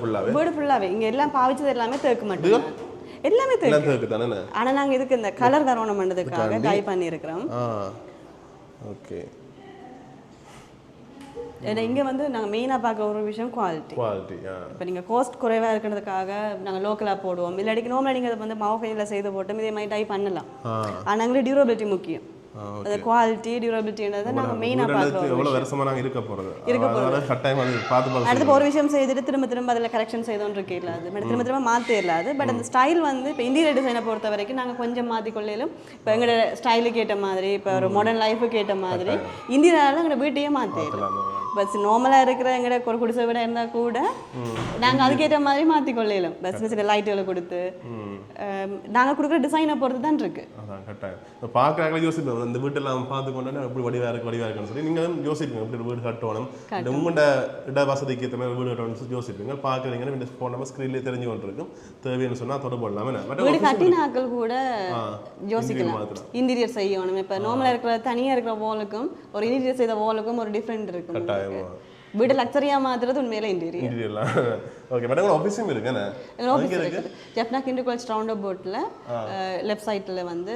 ஃபுல்லாகவே இங்கே எல்லாம் பாவிச்சது எல்லாமே தேக்கு மட்டும். எல்லாமே தேக்கு தானே. ஆனால் நாங்கள் இதுக்கு இந்த கலர் வரணும் பண்ணுறதுக்காக டை பண்ணியிருக்கிறோம். ஓகே. ஏன்னா இங்கே வந்து நாங்கள் மெயினாக பார்க்குற ஒரு விஷயம் குவாலிட்டி. இப்போ நீங்கள் காஸ்ட் குறைவாக இருக்கிறதுக்காக நாங்கள் லோக்கலாக போடுவோம். இல்லாட்டிக்கு நார்மலாக நீங்கள் அதை வந்து மாவுஃபைனில் செய்து போட்டோம் இதே மாதிரி டை பண்ணலாம். ஆனால் எங்களுக்கு டியூரபிலிட்டி முக்கியம். அந்த குவாலிட்டி டியூரபிலிட்டின்றதை நாங்கள் மெயினாக பார்க்குறோம். எவ்வளோ வருஷமாக நாங்கள் இருக்க போகிறது கட்டாயம் அது பார்த்து அடுத்து ஒரு விஷயம் செய்துட்டு திரும்ப அதில் கரெக்ஷன் செய்தோன்னு இருக்கல அது பட் திரும்ப மாற்ற இல்லாது. பட் அந்த ஸ்டைல் வந்து இப்போ இன்டீரியர் டிசைனை பொறுத்த வரைக்கும் நாங்கள் கொஞ்சம் மாற்றிக்கொள்ளையிலும் இப்போ எங்களோட ஸ்டைலுக்கு ஏற்ற மாதிரி இப்போ ஒரு மாடர்ன் லைஃபுக்கு ஏற்ற மாதிரி இன்டீரியரால் எங்களோட வீட்டையே மாற்றிடலாம். பஸ் நார்மலாக இருக்கிற எங்கட ஒரு குடிசை விட இருந்தால் கூட நாங்கள் அதுக்கேற்ற மாதிரி மாற்றிக்கொள்ளலாம். பஸ் சின்ன சின்ன லைட்டுகளை கொடுத்து நாங்கள் கொடுக்குற டிசைனை பொறுத்து தான் இருக்கு. அதான் கட்டாயம் பார்க்குறாங்களே யோசிப்போம் இந்த வீட்டெல்லாம் பார்த்து கொண்டு எப்படி வடிவாக இருக்குன்னு சொல்லி நீங்கள் யோசிப்பீங்க எப்படி வீடு கட்டணும் உங்களோட இட வசதிக்கு ஏற்ற மாதிரி வீடு கட்டணும்னு யோசிப்பீங்க. பார்க்குறீங்கன்னா இந்த ஃபோன் நம்பர் ஸ்க்ரீன்லேயே தெரிஞ்சு கொண்டிருக்கும். தேவைன்னு சொன்னால் தொடர்பு பண்ணலாம். வீடு கட்டினாக்கள் கூட யோசிக்கலாம் இன்டீரியர் செய்யணும். இப்போ நார்மலாக இருக்கிற தனியாக இருக்கிற வாலுக்கும் ஒரு இன்டீரியர் செய்த வாலுக்கும் ஒரு டிஃப்ரெண்ட் இருக்கும். வீடு லக்ஸரியா மாத்துறது உண்மையில இன்டீரியர். ஓகே மேடம் ஆபீஸும் இருக்குங்க. ஆபீஸ் இருக்கு. ஜெஃப்னா கிண்டர்கால்ஸ் ரவுண்ட் அபவுட்ல லெஃப்ட் சைடுல வந்து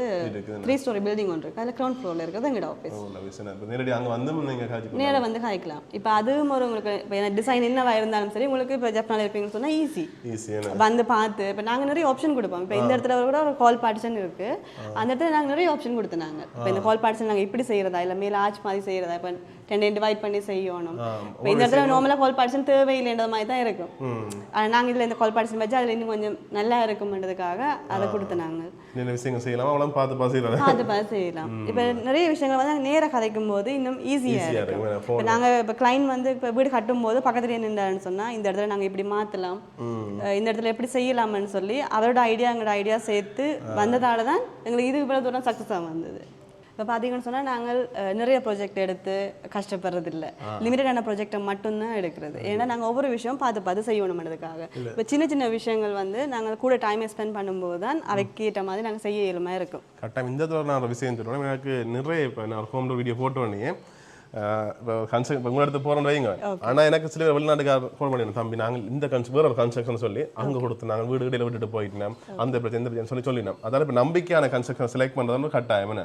3 ஸ்டோரி பில்டிங் ஒன்று இருக்கு. அதுல கிரவுண்ட் ஃப்ளோர்ல இருக்குது எங்க ஆபீஸ். ஓ லவிசனா. இப்போ நேரடி அங்க வந்து நீங்க காய்க்கலாம். நேரா வந்து காய்க்கலாம். இப்போ அதுவும் ஒரு உங்களுக்கு இப்போ டிசைன் என்னவா இருந்தாலும் சரி உங்களுக்கு இப்போ ஜெஃப்னால இருக்கீங்கன்னு சொன்னா ஈஸியான வந்து பார்த்து இப்போ நாங்க நிறைய ஆப்ஷன் கொடுப்போம். இப்போ இந்த இடத்துல கூட ஒரு கால் பார்ட்டிஷன் இருக்கு. அந்த இடத்துல நாங்க நிறைய ஆப்ஷன் கொடுத்தனாங்க. இப்போ இந்த கால் பார்ட்டிஷன் நாங்க இப்படி செய்யறதா இல்ல மேல ஆர்ச் மாதிரி செய்யறதா இப்போ 10 டிவைட் பண்ணி செய்யணும். இப்போ இந்த இடத்துல நார்மலா கால் பார்ட்டிஷன் தேவையில்லைன்ற மாதிரி தான் இருக்கும். ஆனால் நாங்கள் இதில் இந்த கால் பார்ட்டிஷன் வச்சு அதில் இன்னும் கொஞ்சம் நல்லா இருக்கும்ன்றதுக்காக அதை கொடுத்தனாங்க. நிறைய விஷயங்கள் செய்யலாம் அவ்வளோ பார்த்து செய்யலாம். இப்போ நிறைய விஷயங்கள் வந்து நேராக கதைக்கும் போது இன்னும் ஈஸியாக இருக்கும். இப்போ நாங்கள் இப்போ கிளைண்ட் வந்து இப்போ வீடு கட்டும் போது பக்கத்துலேயே நின்றான்னு சொன்னால் இந்த இடத்துல நாங்கள் இப்படி மாற்றலாம் இந்த இடத்துல எப்படி செய்யலாம்னு சொல்லி அவரோட ஐடியா எங்களோட ஐடியா சேர்த்து வந்ததால தான் எங்களுக்கு இது இவ்வளோ தூரம் சக்ஸஸாக வந்தது. இப்போ பார்த்தீங்கன்னு சொன்னால் நாங்கள் நிறைய ப்ராஜெக்ட் எடுத்து கஷ்டப்படுறது இல்லை. லிமிட்டடான ப்ராஜெக்டை மட்டும்தான் எடுக்கிறது. ஏன்னா நாங்கள் ஒவ்வொரு விஷயம் பார்த்து செய்யணும்ன்றதுக்காக. இப்போ சின்ன சின்ன விஷயங்கள் வந்து நாங்கள் கூட டைமை ஸ்பெண்ட் பண்ணும்போது தான் அவைக்கு ஏற்ற மாதிரி நாங்கள் செய்ய இயலுமா இருக்கும். கரெக்டாக இந்த தடவை நான் ஒரு விஷயம் சொல்லுவேன். எனக்கு நிறைய இப்போ நான் ஹோம் டூர் வீடியோ போட்டு வந்தீங்க இப்போ இப்போ உங்களை எடுத்து போகிறோன்னு வைங்க. ஆனால் எனக்கு சில வெளிநாட்டுக்கார ஃபோன் பண்ணிடணும் தம்பி நாங்கள் இந்த வேறு ஒரு கன்ஸ்ட்ரக்ஷன் சொல்லி அங்கே கொடுத்து நாங்கள் வீடு இடையில விட்டுட்டு போயிட்டோம் அந்த பிரச்சனை இந்த பிரச்சனை சொல்லினோம். அதாவது இப்போ நம்பிக்கையான கன்ஸ்ட்ரக்ஷன் செலக்ட் பண்ணுறது கட்டாயம் என்ன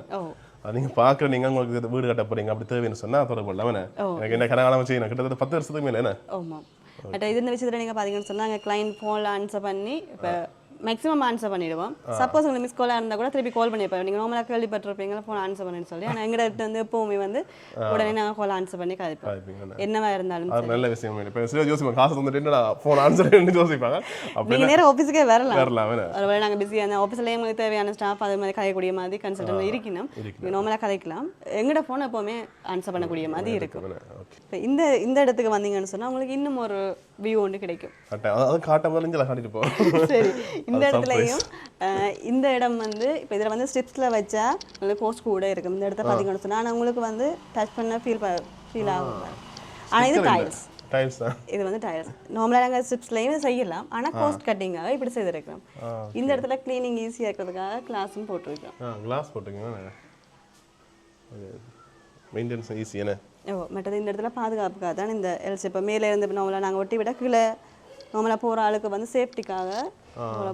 நீங்கள் பார்க்குற நீங்கள் உங்களுக்கு வீடு கட்ட போகிறீங்க அப்படி தேவைன்னு சொன்னால் தொடர்பு இல்லாமல் எனக்கு என்ன கனகாலம் செய்யணும் கிட்டத்தட்ட 10 வருஷத்துக்கு மேலே என்ன. ஆமாம் பட் இது இந்த விஷயத்தில் நீங்கள் பார்த்தீங்கன்னு சொன்னால் எங்கள் கிளைண்ட் ஃபோனில் ஆன்சர் பண்ணி இப்போ மேக்ஸிமம் ஆன்சர் பண்ணிடுவோம். சப்போஸ் உங்களுக்கு மிஸ் காலாக இருந்தால் கூட திருப்பி கால் பண்ணியிருப்பேன். நீங்கள் நார்மலாக கேள்விப்பட்டிருப்பீங்களா ஃபோன் ஆன்சர் பண்ணின்னு சொல்லி. ஆனால் எங்கிட்ட வந்து எப்போவுமே வந்து உடனே நாங்கள் கால் ஆன்சர் பண்ணி கதைப்போம் என்னவா இருந்தாலும். நல்ல விஷயம். இப்போ சில யோசிப்பாங்க காசு வந்துட்டு ஃபோன் ஆன்சர் யோசிப்பாங்க. நீங்கள் நேரம் ஆஃபீஸுக்கே வரலாம். ஒருவேளை நாங்கள் பிஸியாக அந்த ஆஃபீஸில் எங்களுக்கு தேவையான ஸ்டாஃப் அது மாதிரி கதைக்கூடிய மாதிரி கன்சல்டன்ட் இருக்கணும். நீங்கள் நார்மலாக கதைக்கலாம். எங்களோட ஃபோன் எப்போவுமே ஆன்சர் பண்ணக்கூடிய மாதிரி இருக்கும். இப்போ இந்த இடத்துக்கு வந்தீங்கன்னு சொன்னால் உங்களுக்கு இன்னும் ஒரு வியூ ஒன்று கிடைக்கும். சரி இந்த இடத்துலையும் இந்த இடம் வந்து இப்போ இதில் வந்து ஸ்டெப்ஸில் வச்சா உங்களுக்கு கோஸ்ட் கூட இருக்கும். இந்த இடத்த பார்த்தீங்கன்னு சொன்னால் ஆனால் உங்களுக்கு வந்து டச் பண்ண ஃபீல் ஆகும். ஆனால் இது டைல்ஸ் இது வந்து டைல்ஸ் நார்மலாக நாங்கள் ஸ்டெப்ஸ்லையும் செய்யலாம். ஆனால் கோஸ்ட் கட்டிங்காக இப்படி செய்திருக்கிறோம். இந்த இடத்துல கிளீனிங் ஈஸியாக இருக்கிறதுக்காக கிளாஸும் போட்டிருக்கோம். கிளாஸ் போட்டிருக்கீங்க மெயின்டெனன்ஸ் ஈஸியான. மற்றது இந்த இடத்துல பாதுகாப்புக்காக தான் இந்த எல்ஸ் இப்போ மேலே இருந்து நார்மலாக நாங்கள் ஒட்டி விட கீழே நார்மலாக போகிற ஆளுக்கு வந்து சேஃப்டிக்காக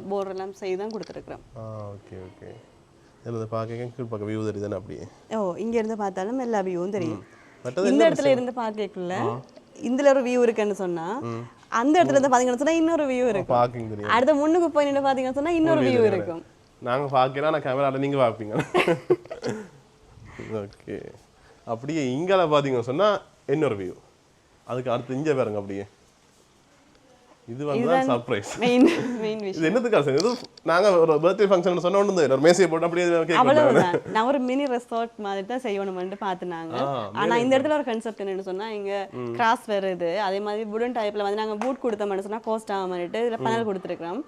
போர்டு எல்லாம் செய்து தான் கொடுத்துருக்குறோம். ஓகே ஓகே இதில் பார்க்க கீழ் பக்கம் வியூ தெரியுதுன்னு அப்படியே. இங்கேருந்து பார்த்தாலும் எல்லா வியூவும் தெரியும். இந்த இடத்துல இருந்து பார்க்கக்குள்ள இதில் ஒரு வியூ இருக்குன்னு சொன்னால் அந்த இடத்துல இருந்து பார்த்தீங்கன்னு சொன்னால் இன்னொரு வியூ இருக்கும். அடுத்த முன்னுக்கு போய் நின்று பார்த்தீங்கன்னு சொன்னால் இன்னொரு வியூ இருக்கும். நாங்கள் பார்க்கலாம் நான் கேமராவில் நீங்கள் பார்ப்பீங்க. ஓகே அப்படியே இங்கே பார்த்தீங்கன்னு சொன்னால் இன்னொரு வியூ அதுக்கு அடுத்து இங்கே பாருங்க அப்படியே இது வந்து சர்ப்ரைஸ் மெயின் விஷயம். இது என்னதுக்கா சார்? இது நாங்க ஒரு பர்த்டே ஃபங்க்ஷன் சொன்ன ஒன்று ஒரு மேசையை போட்டு அப்படியே கேக் அவ்வளவுதான். நான் ஒரு மினி ரெசார்ட் மாதிரி தான் செய்யணும்னு பார்த்துனாங்க. ஆனா இந்த இடத்துல ஒரு கன்செப்ட் என்னன்னு சொன்னா இங்க கிராஸ் வருது, அதே மாதிரி வுடன் டைப்ல வந்து நாங்க பூட் கொடுத்தோம்னு சொன்னா கோஸ்ட் ஆகிட்டு இதுல பனல் கொடுத்துருக்கோம்.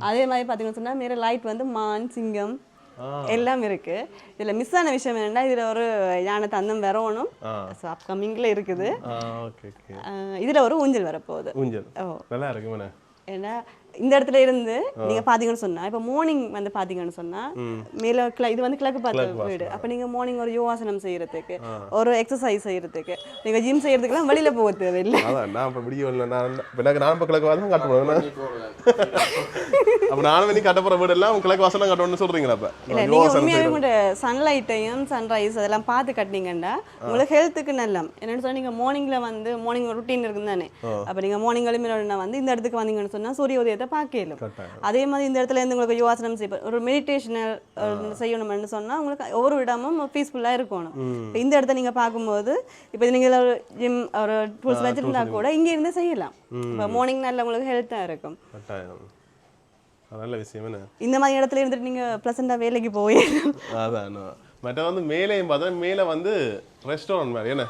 அதே மாதிரி பாத்தீங்கன்னு சொன்னா மேல லைட் வந்து மான் சிங்கம் எல்லாம் இருக்கு. இதுல மிஸ் ஆன விஷயம் என்னன்னா இதுல ஒரு யானை தந்தம் வரணும், அப்கமிங்ல இருக்குது. இதுல ஒரு ஊஞ்சல் வரப்போகுது. ஊஞ்சல் நல்லா இருக்கு. ஏன்னா இந்த இடத்துல இருந்து நீங்க பாத்தீங்கன்னு சொன்னா இப்ப மார்னிங் வந்து பாத்தீங்கன்னு சொன்னா மேல இது வந்து கிழக்கு பார்த்த வீடு. அப்ப நீங்க மார்னிங் ஒரு யோகாசனம் செய்யறதுக்கு, ஒரு எக்ஸசைஸ் செய்யறதுக்கு, நீங்க ஜிம் செய்யறதுக்குலாம் வெளியில போக தேவையில்லை. நான் இப்ப வீடியோ இல்லை, நான் கிழக்கு வாசம் கட்டுறேன். அப்ப நானும் நீ கட்ட போற வீடு எல்லாம் கிழக்கு வாசம் கட்டணும்னு சொல்றீங்களா? அப்ப இல்ல, நீங்க உண்மையாவே உங்க சன்லைட்டையும் சன்ரைஸ் அதெல்லாம் பார்த்து கட்டினீங்கன்னா உங்களுக்கு ஹெல்த்துக்கு நல்லா. என்னன்னு சொன்னா நீங்க மார்னிங்ல வந்து மார்னிங் ரொட்டீன் இருக்குன்னு தானே, அப்ப நீங்க மார்னிங் எழுப்பினா வந்து இந்த இடத்துக்கு வந்தீங்கன்னு சொன்னா சூரிய உதயத்தை பார்க்கலாம். அதே மாதிரி இந்த இடத்துல இருந்து உங்களுக்கு யோகாசனம் செய்ய ஒரு மெடிடேஷனல் செய்யணும்னு சொன்னா உங்களுக்கு ஒவ்வொரு இடமும் பீஸ்ஃபுல்லா இருக்கணும். இந்த இடத்த நீங்க பார்க்கும்போது இப்ப நீங்க ஒரு ஜிம் ஒரு டூல்ஸ் வச்சிருந்தா கூட இங்க இருந்து செய்யலாம். இப்ப மார்னிங் நல்ல உங்களுக்கு ஹெல்த்தா இருக்கும். நல்ல விஷயம் என்ன, இந்த மாதிரி இடத்துல இருந்துட்டு நீங்க பிளசண்டா வேலைக்கு போயிடலாம். அதான் மற்ற வந்து மேலேயும் பார்த்தா மேலே வந்து ரெஸ்டாரண்ட் மாதிரி என்ன.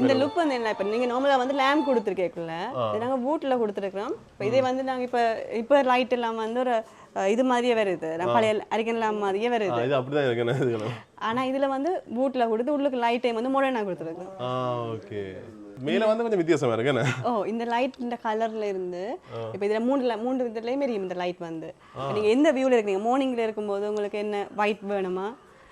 இந்த லுக் வந்து என்ன, இப்போ நீங்கள் நார்மலாக வந்து லேம்ப் கொடுத்துருக்கேக்குள்ள நாங்கள் வீட்டில் கொடுத்துருக்குறோம். இப்போ இதே வந்து நாங்கள் இப்போ லைட் எல்லாம் வந்து ஒரு இது மாதிரியே வருது, பழைய அரிக்கன் லேம்ப் மாதிரியே வருது. இது அப்படிதான் இருக்கு. ஆனால் இதில் வந்து வீட்டில் கொடுத்து உள்ளுக்கு லைட் டைம் வந்து மாடர்னாக கொடுத்துருக்கோம். ஓகே, மேல வந்து கொஞ்சம் வித்தியாசமா இருக்கு. இந்த லைட் இந்த கலர்ல இருந்து இப்போ இதுல மூணு விதத்துலயும் எரியும் இந்த லைட் வந்து. நீங்க எந்த வியூல இருக்கீங்க, மார்னிங்ல இருக்கும்போது உங்களுக்கு என்ன ஒயிட் வேணுமா,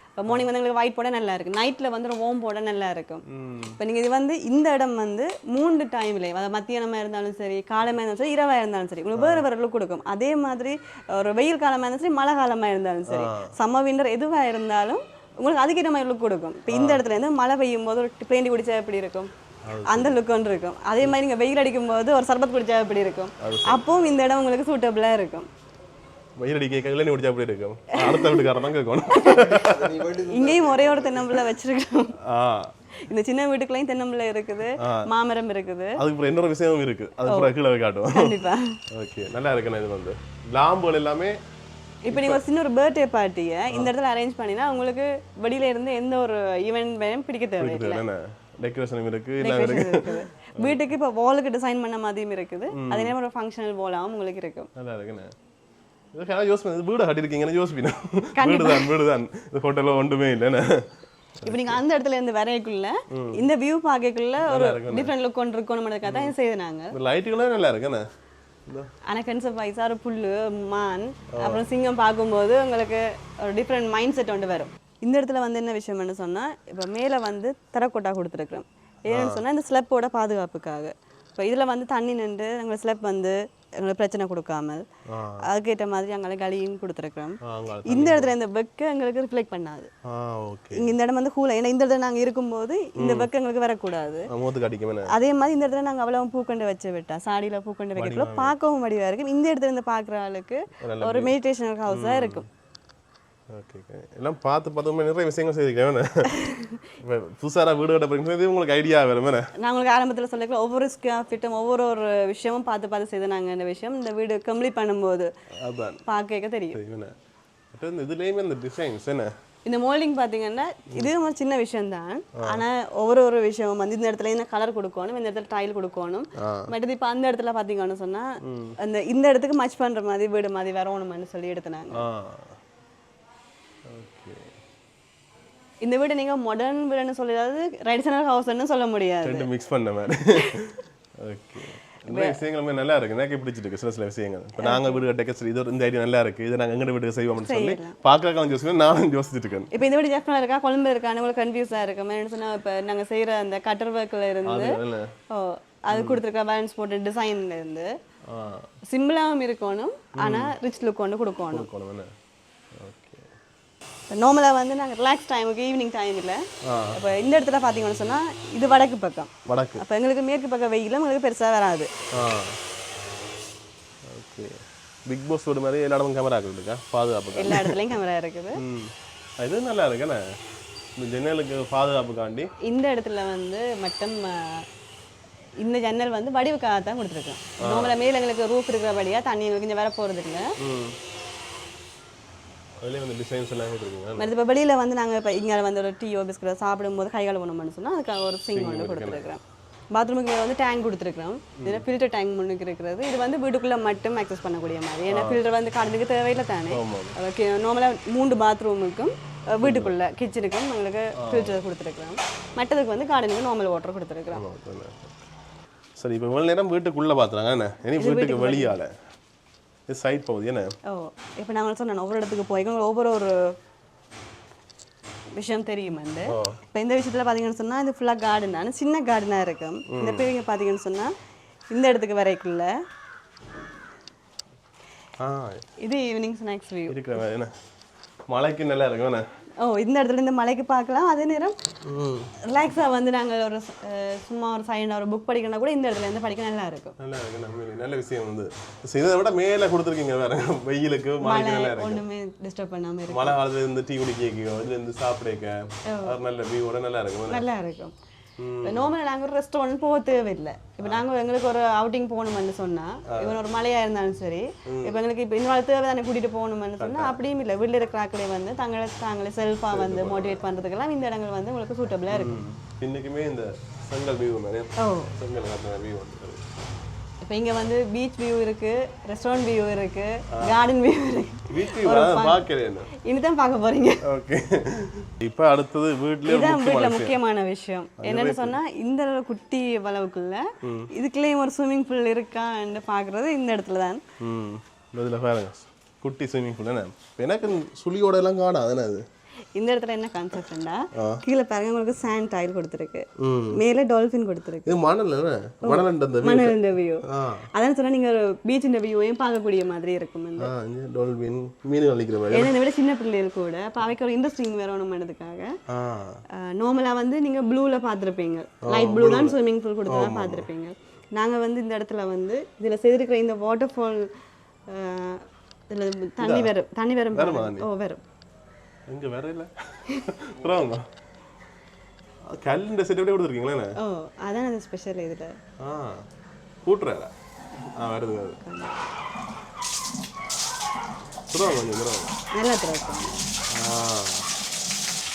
இப்போ மார்னிங் வந்து உங்களுக்கு ஒயிட் போட நல்லா இருக்கு, நைட்ல வந்து ஒரு ஓம் போட நல்லா இருக்கும். இப்போ நீங்க இது வந்து இந்த இடம் வந்து 3 டைம்ல, அதாவது மத்தியானமா இருந்தாலும் சரி, காலமா இருந்தாலும் சரி, இரவா இருந்தாலும் சரி, உங்களுக்கு வேற வேற லுக் கொடுக்கும். அதே மாதிரி ஒரு வெயில் காலமா இருந்தாலும் சரி, மழை காலமா இருந்தாலும் சரி, சம்மர் விண்டர் எதுவா இருந்தாலும் உங்களுக்கு அதுக்கேற்ற மாதிரி லுக் கொடுக்கும். இப்போ இந்த இடத்துல இருந்து மழை பெய்யும் போது ஒரு பிளேண்டி குடிச்சா எப்படி இருக்கும், அந்த லுக் ஒன்று இருக்கும். அதே மாதிரி நீங்கள் வெயில் அடிக்கும் போது ஒரு சர்பத் குடிச்சா எப்படி இருக்கும், அப்பவும் இந்த இடம் உங்களுக்கு சூட்டபிளாக இருக்கும். வெயில் அடிக்க கையில் குடிச்சா எப்படி இருக்கும், அடுத்த வீட்டுக்காரன் தான் கேட்கணும். இங்கேயும் ஒரே ஒரு தென்னம்பிள்ளை வச்சிருக்கோம். இந்த சின்ன வீட்டுக்குள்ளேயும் தென்னம்பிள்ளை இருக்குது, மாமரம் இருக்குது. அதுக்கு இன்னொரு விஷயமும் இருக்கு, அது கீழே காட்டுவோம். கண்டிப்பா. ஓகே, நல்லா இருக்குண்ணா. இது வந்து லாம்புகள் எல்லாமே இப்போ நீங்கள் ஒரு சின்ன ஒரு பர்த்டே பார்ட்டியை இந்த இடத்துல அரேஞ்ச் பண்ணினா உங்களுக்கு வெளியில இருந்து எந்த ஒரு ஈவெண்ட் பிடிக்க தேவையில்லை. டெக்கரேஷனும் இருக்கு, எல்லாம் இருக்கு. வீட்டுக்கு இப்போ வாலுக்கு டிசைன் பண்ண மாதிரியும் இருக்குது, அதே நேரம் ஒரு ஃபங்க்ஷனல் வாலாவும் உங்களுக்கு இருக்கும். நல்லா இருக்குண்ணே. இதுக்காக யோசிப்பேன், வீடு கட்டிருக்கீங்கன்னு யோசிப்பீங்க. வீடு தான் இந்த ஹோட்டலில் ஒன்றுமே இல்லைண்ணே. இப்போ நீங்கள் அந்த இடத்துல இருந்து வரைக்குள்ள இந்த வியூ பார்க்கக்குள்ள ஒரு டிஃப்ரெண்ட் லுக் ஒன்று இருக்கணும்ன்றதுக்காக தான் இது செய்து நாங்கள். லைட்டுகளும் நல்லா இருக்குண்ணே. ஆனால் கன்செப்ட் வைஸாக ஒரு புல், மான், அப்புறம் சிங்கம் பார்க்கும்போது உங்களுக்கு ஒரு டிஃப்ரெண்ட் மைண்ட் செட் ஒன்று வரும். இந்த இடத்துல வந்து என்ன விஷயம்னு சொன்னால் இப்போ மேலே வந்து தரக்கோட்டா கொடுத்துருக்குறோம். ஏன்னு சொன்னால் இந்த ஸ்லெப்போட பாதுகாப்புக்காக. இப்போ இதில் வந்து தண்ணி நின்று எங்களை ஸ்லெப் வந்து எங்களுக்கு பிரச்சனை கொடுக்காமல் அதுக்கேற்ற மாதிரி எங்களை கழியும் கொடுத்துருக்குறோம். இந்த இடத்துல இந்த பெக்கை எங்களுக்கு ரிஃப்ளெக்ட் பண்ணாது. இங்கே இந்த இடம் வந்து கூல, ஏன்னா இந்த இடத்துல நாங்கள் இருக்கும்போது இந்த பெக்கு எங்களுக்கு வரக்கூடாது. அதே மாதிரி இந்த இடத்துல நாங்கள் அவ்வளோ பூக்கண்டு வச்சு விட்டா சாடியில் பூக்கண்டு வைக்கிறதுல பார்க்கவும் வடிவாக இருக்கும். இந்த இடத்துல இருந்து பார்க்குற ஆளுக்கு ஒரு மெடிடேஷனல் ஹவுஸாக இருக்கும். ஓகே, எல்லாம் பார்த்து நிறைய விஷயங்கள் செய்திருக்கேன். புதுசாக வீடு கட்ட போகிறீங்க, உங்களுக்கு ஐடியா வேறு. நான் உங்களுக்கு ஆரம்பத்தில் சொல்லிக்கலாம், ஒவ்வொரு ஸ்கொயர் ஃபீட்டும் ஒவ்வொரு விஷயமும் பார்த்து செய்து நாங்கள் இந்த விஷயம் இந்த வீடு கம்ப்ளீட் பண்ணும்போது அதான் பார்க்க தெரியும். இதுலேயுமே இந்த டிசைன்ஸ் என்ன, இந்த மோல்டிங் பார்த்தீங்கன்னா இதுவும் ஒரு சின்ன விஷயம்தான். ஆனால் ஒவ்வொரு விஷயமும் வந்து இந்த இடத்துல இந்த கலர் கொடுக்கணும், இந்த இடத்துல டைல் கொடுக்கணும். மற்றது இப்போ அந்த இடத்துல பார்த்தீங்கன்னு சொன்னால் இந்த இடத்துக்கு மச் பண்ணுற மாதிரி வீடு மாதிரி வரணும்னு சொல்லி எடுத்துனாங்க. இந்த வீடு நீங்க மாடர்ன் வீடுன்னு சொல்லிடாது, ட்ரெடிஷனல் ஹவுஸ்ன்னு சொல்ல முடியாது, ரெண்டு மிக்ஸ் பண்ண மாதிரி. ஓகே, நிறைய விஷயங்களுமே நல்லா இருக்கு, எனக்கு பிடிச்சிருக்கு சில விஷயங்கள். இப்போ நாங்கள் வீடு கட்ட இது இந்த ஐடியா நல்லா இருக்கு, இதை நாங்கள் எங்கள் வீட்டுக்கு செய்வோம்னு சொல்லி பார்க்கறதுக்கு யோசிக்கிறேன், நானும் யோசிச்சுட்டு இருக்கேன். இப்போ இந்த வீடு ஜெஃப்னா இருக்கா கொழும்பு இருக்கான்னு உங்களுக்கு கன்ஃபியூஸாக இருக்கும். என்ன சொன்னால் இப்போ நாங்கள் செய்கிற அந்த கட்டர் ஒர்க்கில் இருந்து அது கொடுத்துருக்க பேலன்ஸ் போட்டு டிசைன்ல இருந்து சிம்பிளாகவும் இருக்கணும், ஆனால் ரிச் லுக் ஒன்று கொடுக்கணும். நார்மலாக வந்து நாங்கள் ரிலாக்ஸ் டைமுக்கு ஈவினிங் டைமில் இப்போ இந்த இடத்துல பார்த்தீங்கன்னு சொன்னால் இது வடக்கு பக்கம், அப்போ எங்களுக்கு மேற்கு பக்கம் வெயிலும் எங்களுக்கு பெருசாக வராது. ஓகே, பிக் பாஸ் வீடு மாதிரி எல்லா இடமும் கேமரா இருக்குதுக்கா, பாதுகாப்பு எல்லா இடத்துலையும் கேமரா இருக்குது. இது நல்லா இருக்குண்ணே, இந்த ஜன்னலுக்கு பாதுகாப்புக்காண்டி. இந்த இடத்துல வந்து மட்டும் இந்த ஜன்னல் வந்து வடிவுக்காக தான் கொடுத்துருக்கோம். நார்மலாக மேலே எங்களுக்கு ரூஃப் இருக்கிறபடியா தண்ணி எங்களுக்கு இங்கே வர போகிறது இல்லை. இப்போ வெளியில் வந்து நாங்கள் இப்போ இங்கே வந்து ஒரு டீயோ பிஸ்கட்டோ சாப்பிடும்போது கை கழுவணும்னு சொன்னால் அதுக்காக ஒரு சிங் ஒன்று கொடுத்துருக்குறோம். பாத்ரூமுக்கு மேலே வந்து டேங்க் கொடுத்துருக்குறோம். இதில் ஃபில்டர் டேங்க் முன்னுக்கு இருக்கிறது. இது வந்து வீட்டுக்குள்ளே மட்டும் அக்சஸ் பண்ணக்கூடிய மாதிரி. ஏன்னா ஃபில்டர் வந்து காடுறதுக்கு தேவையில்லை தானே. நார்மலாக 3 பாத்ரூமுக்கும் வீட்டுக்குள்ளே கிச்சனுக்கும் எங்களுக்கு ஃபில்டர் கொடுத்துருக்குறோம். மற்றதுக்கு வந்து கார்டனுக்கு நார்மல் வாட்டர் கொடுத்துருக்குறோம். சரி, இப்போ இவ்வளோ நேரம் வீட்டுக்குள்ளே பார்த்துறாங்க என்ன, இனி வீட்டுக்கு வெளியால் இது சைட் போகுது என்ன? இப்போ நாங்கள் சொன்னோம் ஒவ்வொரு இடத்துக்கு போய் ஒவ்வொரு விஷயம் தெரியும் வந்து. இப்போ இந்த விஷயத்தில் பார்த்தீங்கன்னு சொன்னால் இது ஃபுல்லாக கார்டன் தான், சின்ன கார்டனாக இருக்கும். இந்த பேருங்க பார்த்தீங்கன்னு சொன்னால் இந்த இடத்துக்கு வரைக்குள்ள இது ஈவினிங் ஸ்நாக்ஸ் வியூ இருக்கிற என்ன மலைக்கு நல்லா இருக்கும் என்ன. இந்த இடத்துல இந்த மலைக்கு பார்க்கலாம். அதே நேரம் ரிலாக்ஸாக வந்து நாங்கள் ஒரு சும்மா ஒரு சைன் ஒரு புக் படிக்கணும்னா கூட இந்த இடத்துல இருந்து படிக்க நல்லா இருக்கும். நல்லா இருக்கு, நல்ல விஷயம் வந்து. இதை விட மேலே கொடுத்துருக்கீங்க வேற வெயிலுக்கு மழைக்கு நல்லா இருக்கு. ஒன்றுமே டிஸ்டர்ப் பண்ணாமல் இருக்கும். மழை காலத்துல இருந்து டீ குடிக்கோ இதுல இருந்து சாப்பிடக்க நல்ல வியூவோட நல்லா இருக்கும். நல்லா இருக்கும். நார்மலாக நாங்கள் ஒரு ரெஸ்டாரண்ட் போக தேவையில்லை. இப்போ நாங்கள் எங்களுக்கு ஒரு அவுட்டிங் போகணும்னு சொன்னால் இவன் ஒரு மழையாக இருந்தாலும் சரி, இப்போ எங்களுக்கு இப்போ இன்னொரு தேவை தானே கூட்டிகிட்டு போகணும்னு சொன்னால் அப்படியும் இல்லை. வீட்டில் இருக்கிறாக்களே வந்து தாங்களே செல்ஃபாக வந்து மோட்டிவேட் பண்ணுறதுக்கெல்லாம் இந்த இடங்கள் வந்து உங்களுக்கு சூட்டபிளாக இருக்கும். இன்னைக்குமே இந்த செங்கல் வியூ மாதிரி செங்கல் வியூ வந்து இப்போ இங்கே வந்து பீச் வியூ இருக்கு, ரெஸ்டாரண்ட் வியூ இருக்கு, கார்டன் வியூ இருக்கு. இனிதான் பார்க்க போறீங்க. ஓகே, இப்போ அடுத்தது வீட்ல முக்கியமான விஷயம் என்னன்னு சொன்னா இந்த குட்டி அளவுக்குள்ள இதுக்குள்ளேயும் ஒரு ஸ்விம்மிங் பூல் இருக்கான்னு பாக்குறது இந்த இடத்துல தான். இதுல பாருங்க குட்டி ஸ்விம்மிங் பூல் என்ன, எனக்கு சுழியோட எல்லாம் காணாது. அது இந்த இடத்துல என்ன கான்செப்ட்னா கீழே பாருங்க உங்களுக்கு சாண்ட் டைல் கொடுத்துருக்கு, மேலே டால்ஃபின் கொடுத்துருக்கு. இது மணல் வியூ. அதான் சொன்னா நீங்க பீச் வியூவையும் பார்க்கக்கூடிய மாதிரி இருக்கும். இந்த டால்ஃபின் மீன் வலிக்கிற மாதிரி. ஏன்னா விட சின்ன பிள்ளைகள் கூட பாவைக்கு ஒரு இன்ட்ரெஸ்டிங் வரணும்ன்றதுக்காக நார்மலா வந்து நீங்க ப்ளூல பார்த்துருப்பீங்க, லைட் ப்ளூ தான் ஸ்விம்மிங் பூல் கொடுத்தா பார்த்துருப்பீங்க. நாங்க வந்து இந்த இடத்துல வந்து இதுல செய்திருக்கிற இந்த வாட்டர் ஃபால் தண்ணி வரும் வரும் எங்க வேற இல்ல புறாங்க கல்லுண்ட செட்டப் கொடுத்துருக்கீங்களா? அதான் அது ஸ்பெஷல் இதுல. கூட்டுறா வருது புறாங்க நல்லா திறக்கும்.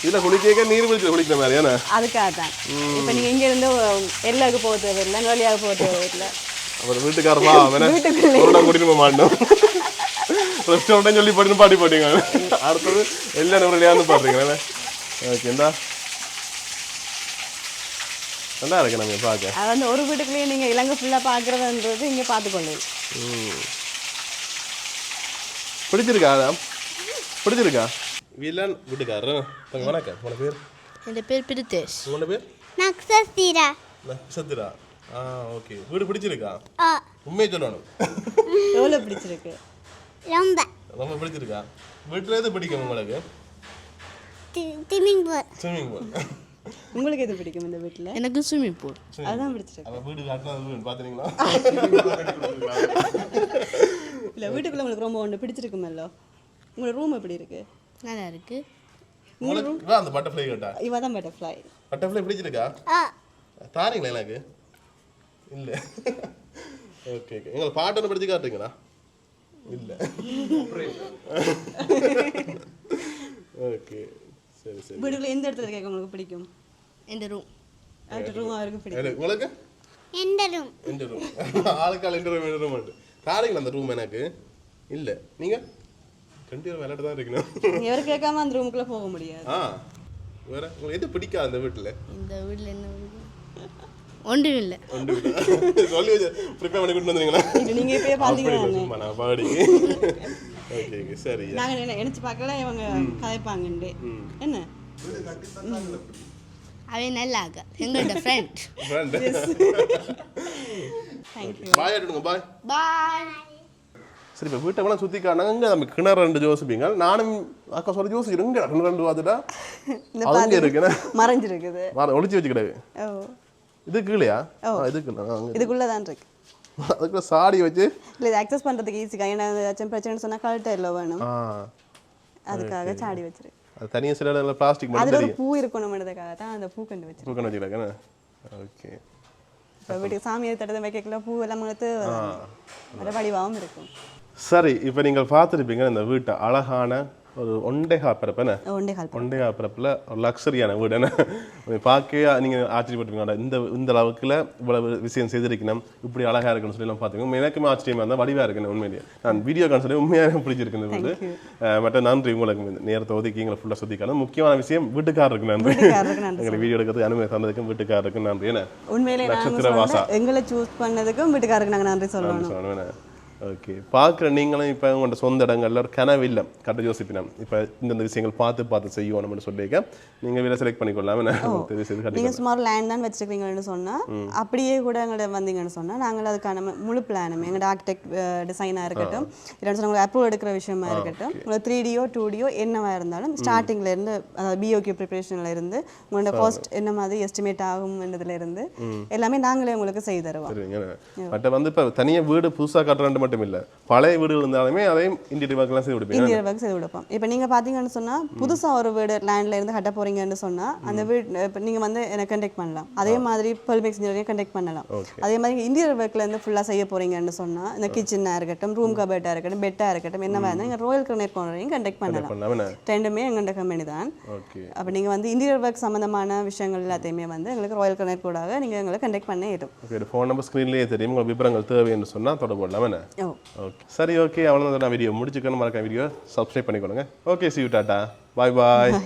இதுல குளிக்க நீர்வீழ்ச்சியில் குளிக்கிற மாதிரியான அதுக்காக தான். இப்போ நீங்க இங்க இருந்து எல்லாருக்கு போக தேவையில்லை, நோலியாக போக தேவையில்லை. அப்புறம் வீட்டுக்காரமா கூட்டிட்டு போக மாட்டோம். ரெஸ்டாரண்ட் சொல்லி பாட்டி போட்டீங்க. அடுத்தது எல்லா விளையாண்டு பாடுறீங்களே. ஓகே, இந்தா நல்லா இருக்கு நம்ம பார்க்க. அது வந்து ஒரு வீட்டுக்குள்ளேயே நீங்க இலங்கை ஃபுல்லா பாக்குறதுன்றது இங்க பார்த்துக்கொள்ளு. பிடிச்சிருக்கா? பிடிச்சிருக்கா? வில்லன் வீட்டுக்காரர். வணக்கம், உங்க பேர்? என் பேர் பிரிதேஷ். உங்க பேர்? நக்ஷத்திரா. நக்ஷத்திரா. ஓகே, வீடு பிடிச்சிருக்கா? உண்மையை சொல்லணும். எவ்வளவு பிடிச்சிருக்கு? ரொம்ப பிடிச்சிருக்கா? வீட்டுல எது பிடிக்கும் உங்களுக்கு? Swimming pool. Swimming pool. உங்களுக்கு எது பிடிக்கும் இந்த வீட்டுல? எனக்கு ஸ்விம்மிங் பூல். அதான் பிடிச்சிருக்கு. அப்ப வீடு காட்டுறது பாத்தீங்களா? இல்ல வீட்டுக்குள்ள உங்களுக்கு ரொம்ப ஒன்று பிடிச்சிருக்குமல்லோ. உங்களோட ரூம் எப்படி இருக்கு? நல்லா இருக்கு. உங்களுக்கு அந்த பட்டர்ஃப்ளை கேட்டா? இவ தான் பட்டர்ஃப்ளை. பட்டர்ஃப்ளை பிடிச்சிருக்கா? தாரீங்களா எனக்கு? இல்ல. ஓகே, எங்க பாட்டு ஒன்று படிச்சு காட்டுறீங்களா? இல்ல. ஓகே, சரி சரி. வீட்டுக்குள்ள எந்த இடத்துல கேட்க உங்களுக்கு பிடிக்கும்? இந்த ரூம். அந்த ரூம் அவருக்கு பிடிக்கும். உங்களுக்கு? இந்த ரூம். இந்த ரூம். ஆளுக்கால் இந்த ரூம் மட்டும். தாரீங்களா அந்த ரூம் எனக்கு? இல்ல. நீங்க? ரெண்டு பேரும் விளையாட்டு தான் இருக்கணும். எவரு கேட்காம அந்த ரூமுக்குள்ள போக முடியாது. வேற உங்களுக்கு எது பிடிக்காது அந்த வீட்டுல? இந்த வீட்டுல என்ன ஒன்றும் இல்லை. சொல்லி ப்ரிப்பேர் பண்ணி கொண்டு வந்தீங்களா? நீங்க இப்பயே பாத்தீங்களா? நான் பாடி. ஓகே ஓகே, சரி. நாங்க நினைச்சு பார்க்கல இவங்க கதைப்பாங்கன்னு. என்ன? அவன் நல்லா எங்களோட ஃப்ரெண்ட். தேங்க்யூ. பாய் எடுங்க, பாய். பாய். சரி, இப்போ வீட்டை வேணா சுற்றி காணாங்க. நம்ம கிணறு 2 யோசிப்பீங்க. நானும் அக்கா சொல்ல யோசிக்கிறேங்க. கிணறு 2 பார்த்துட்டா அவங்க இருக்குண்ணே மறைஞ்சிருக்குது, ஒளிச்சு வச்சு கிடையாது. இது கீழையா? இதுக்குள்ள தான் இருக்கு. அதுக்குள்ள சாடி வச்சு இல்லை இது அக்சஸ் பண்ணுறதுக்கு ஈஸிக்கா. ஏன்னா ஏதாச்சும் பிரச்சனை சொன்னால் கழட்ட இல்லை வேணும், அதுக்காக சாடி வச்சிருக்கு. அது தனியாக சில இடத்துல பிளாஸ்டிக் மட்டும் அதில் ஒரு பூ இருக்கணும்ன்றதுக்காக தான் அந்த பூ கண்டு வச்சு வச்சுருக்கேன். ஓகே, இப்போ வீட்டுக்கு சாமியை தட்டத்தை வைக்கல பூ எல்லாம் மங்கத்து நல்ல வடிவாகவும் இருக்கும். சரி, இப்போ நீங்கள் பார்த்துருப்பீங்க இந்த வீட்டை அழகான ஒரு ஒண்டேகா பிறப்பேன்னு ஒண்டேகா பிறப்பில் ஒரு லக்ஸரியான வீடு என்ன பார்க்க நீங்கள் ஆச்சரியப்பட்டுருப்பீங்க. இந்த அளவுக்குல இவ்வளவு விஷயம் செய்திருக்கணும், இப்படி அழகாக இருக்குன்னு சொல்லி எல்லாம் பார்த்துக்கோங்க. எனக்குமே ஆச்சரியமாக இருந்தால் வடிவாக இருக்குன்னு உண்மையிலேயே நான் வீடியோ கான் சொல்லி உண்மையாக பிடிச்சிருக்கு இந்த வீடு. மற்ற நன்றி உங்களுக்கு நேரத்தை ஒதுக்கி எங்களை ஃபுல்லாக சுற்றிக்காணும். முக்கியமான விஷயம் வீட்டுக்காரருக்கு நன்றி, எங்களை வீடியோ எடுக்கிறதுக்கு அனுமதி தந்ததுக்கும் வீட்டுக்காரருக்கு நன்றி. என்ன உண்மையிலே நட்சத்திர வாசா எங்களை சூஸ் பண்ணதுக்கும் வீட்டுக்காரருக்கு நாங்கள் நன்றி சொல்லணும். ஓகே, பார்க்குற நீங்களும் இப்போ உங்களோட சொந்த இடங்கள்ல ஒரு கனவு இல்லை கட்ட யோசிப்பினம் இப்போ இந்த விஷயங்கள் பார்த்து செய்யணும்னு சொல்லிக்க நீங்கள் வீட செலக்ட் பண்ணிக்கொள்ளலாம். நீங்கள் சுமார் லேண்ட் தான் வச்சுருக்கீங்கன்னு சொன்னால் அப்படியே கூட எங்கள்ட்ட வந்தீங்கன்னு சொன்னால் நாங்கள் அதுக்கான முழு பிளானும் எங்களோட ஆர்கிடெக்ட் டிசைனாக இருக்கட்டும், இல்லைன்னு சொன்னால் உங்களுக்கு அப்ரூவ் எடுக்கிற விஷயமா இருக்கட்டும், உங்களுக்கு 3Dயோ 2Dயோ என்னவா இருந்தாலும் ஸ்டார்டிங்லேருந்து அதாவது பிஓகே ப்ரிப்பரேஷனில் இருந்து உங்களோட காஸ்ட் என்ன மாதிரி எஸ்டிமேட் ஆகும்ன்றதுல இருந்து எல்லாமே நாங்களே உங்களுக்கு செய்து தருவோம். பட் வந்து இப்போ தனியாக வீடு புதுசாக கட்டுறது மட்டும் இல்லை, பழைய வீடுகள் இருந்தாலுமே அதையும் இன்டீரியர் ஒர்க்லாம் செய்து கொடுப்பீங்க. இன்டீரியர் ஒர்க் செய்து கொடுப்போம். இப்போ நீங்கள் பார்த்தீங்கன்னு சொன்னால் புதுசாக ஒரு வீடு லேண்டில் இருந்து கட்ட போகிறீங்கன்னு சொன்னால் அந்த வீடு இப்போ நீங்கள் வந்து எனக்கு கண்டெக்ட் பண்ணலாம். அதே மாதிரி பெர்மிக்ஸ் இன்ஜினியரையும் கண்டெக்ட் பண்ணலாம். அதே மாதிரி இன்டீரியர் ஒர்க்லேருந்து ஃபுல்லாக செய்ய போகிறீங்கன்னு சொன்னால் இந்த கிச்சனாக இருக்கட்டும், ரூம் கபர்ட்டாக இருக்கட்டும், பெட்டாக இருக்கட்டும், என்னவா இருந்தால் நீங்கள் ராயல் கிரானைட் கவுண்டரையும் கண்டெக்ட் பண்ணலாம். ரெண்டுமே எங்கள்கிட்ட கம்பெனி தான். அப்போ நீங்கள் வந்து இன்டீரியர் ஒர்க் சம்மந்தமான விஷயங்கள் எல்லாத்தையுமே வந்து எங்களுக்கு ராயல் கிரானைட் கூடாக நீங்கள் எங்களை கண்டெக்ட் பண்ண ஏடும். ஃபோன் நம்பர் ஸ்க்ரீன்லேயே தெரியும், உங்களுக்கு விவரங்கள் தேவைன்னு சொன்னால் தொடர்பு கொள்ளலாம். ஓகே, சரி, ஓகே, அவ்வளோதான். நான் வீடியோ முடிச்சுக்கணும். மறக்காம வீடியோ சப்ஸ்கிரைப் பண்ணிக்கொள்ளுங்க. Okay, see you, tata, bye bye.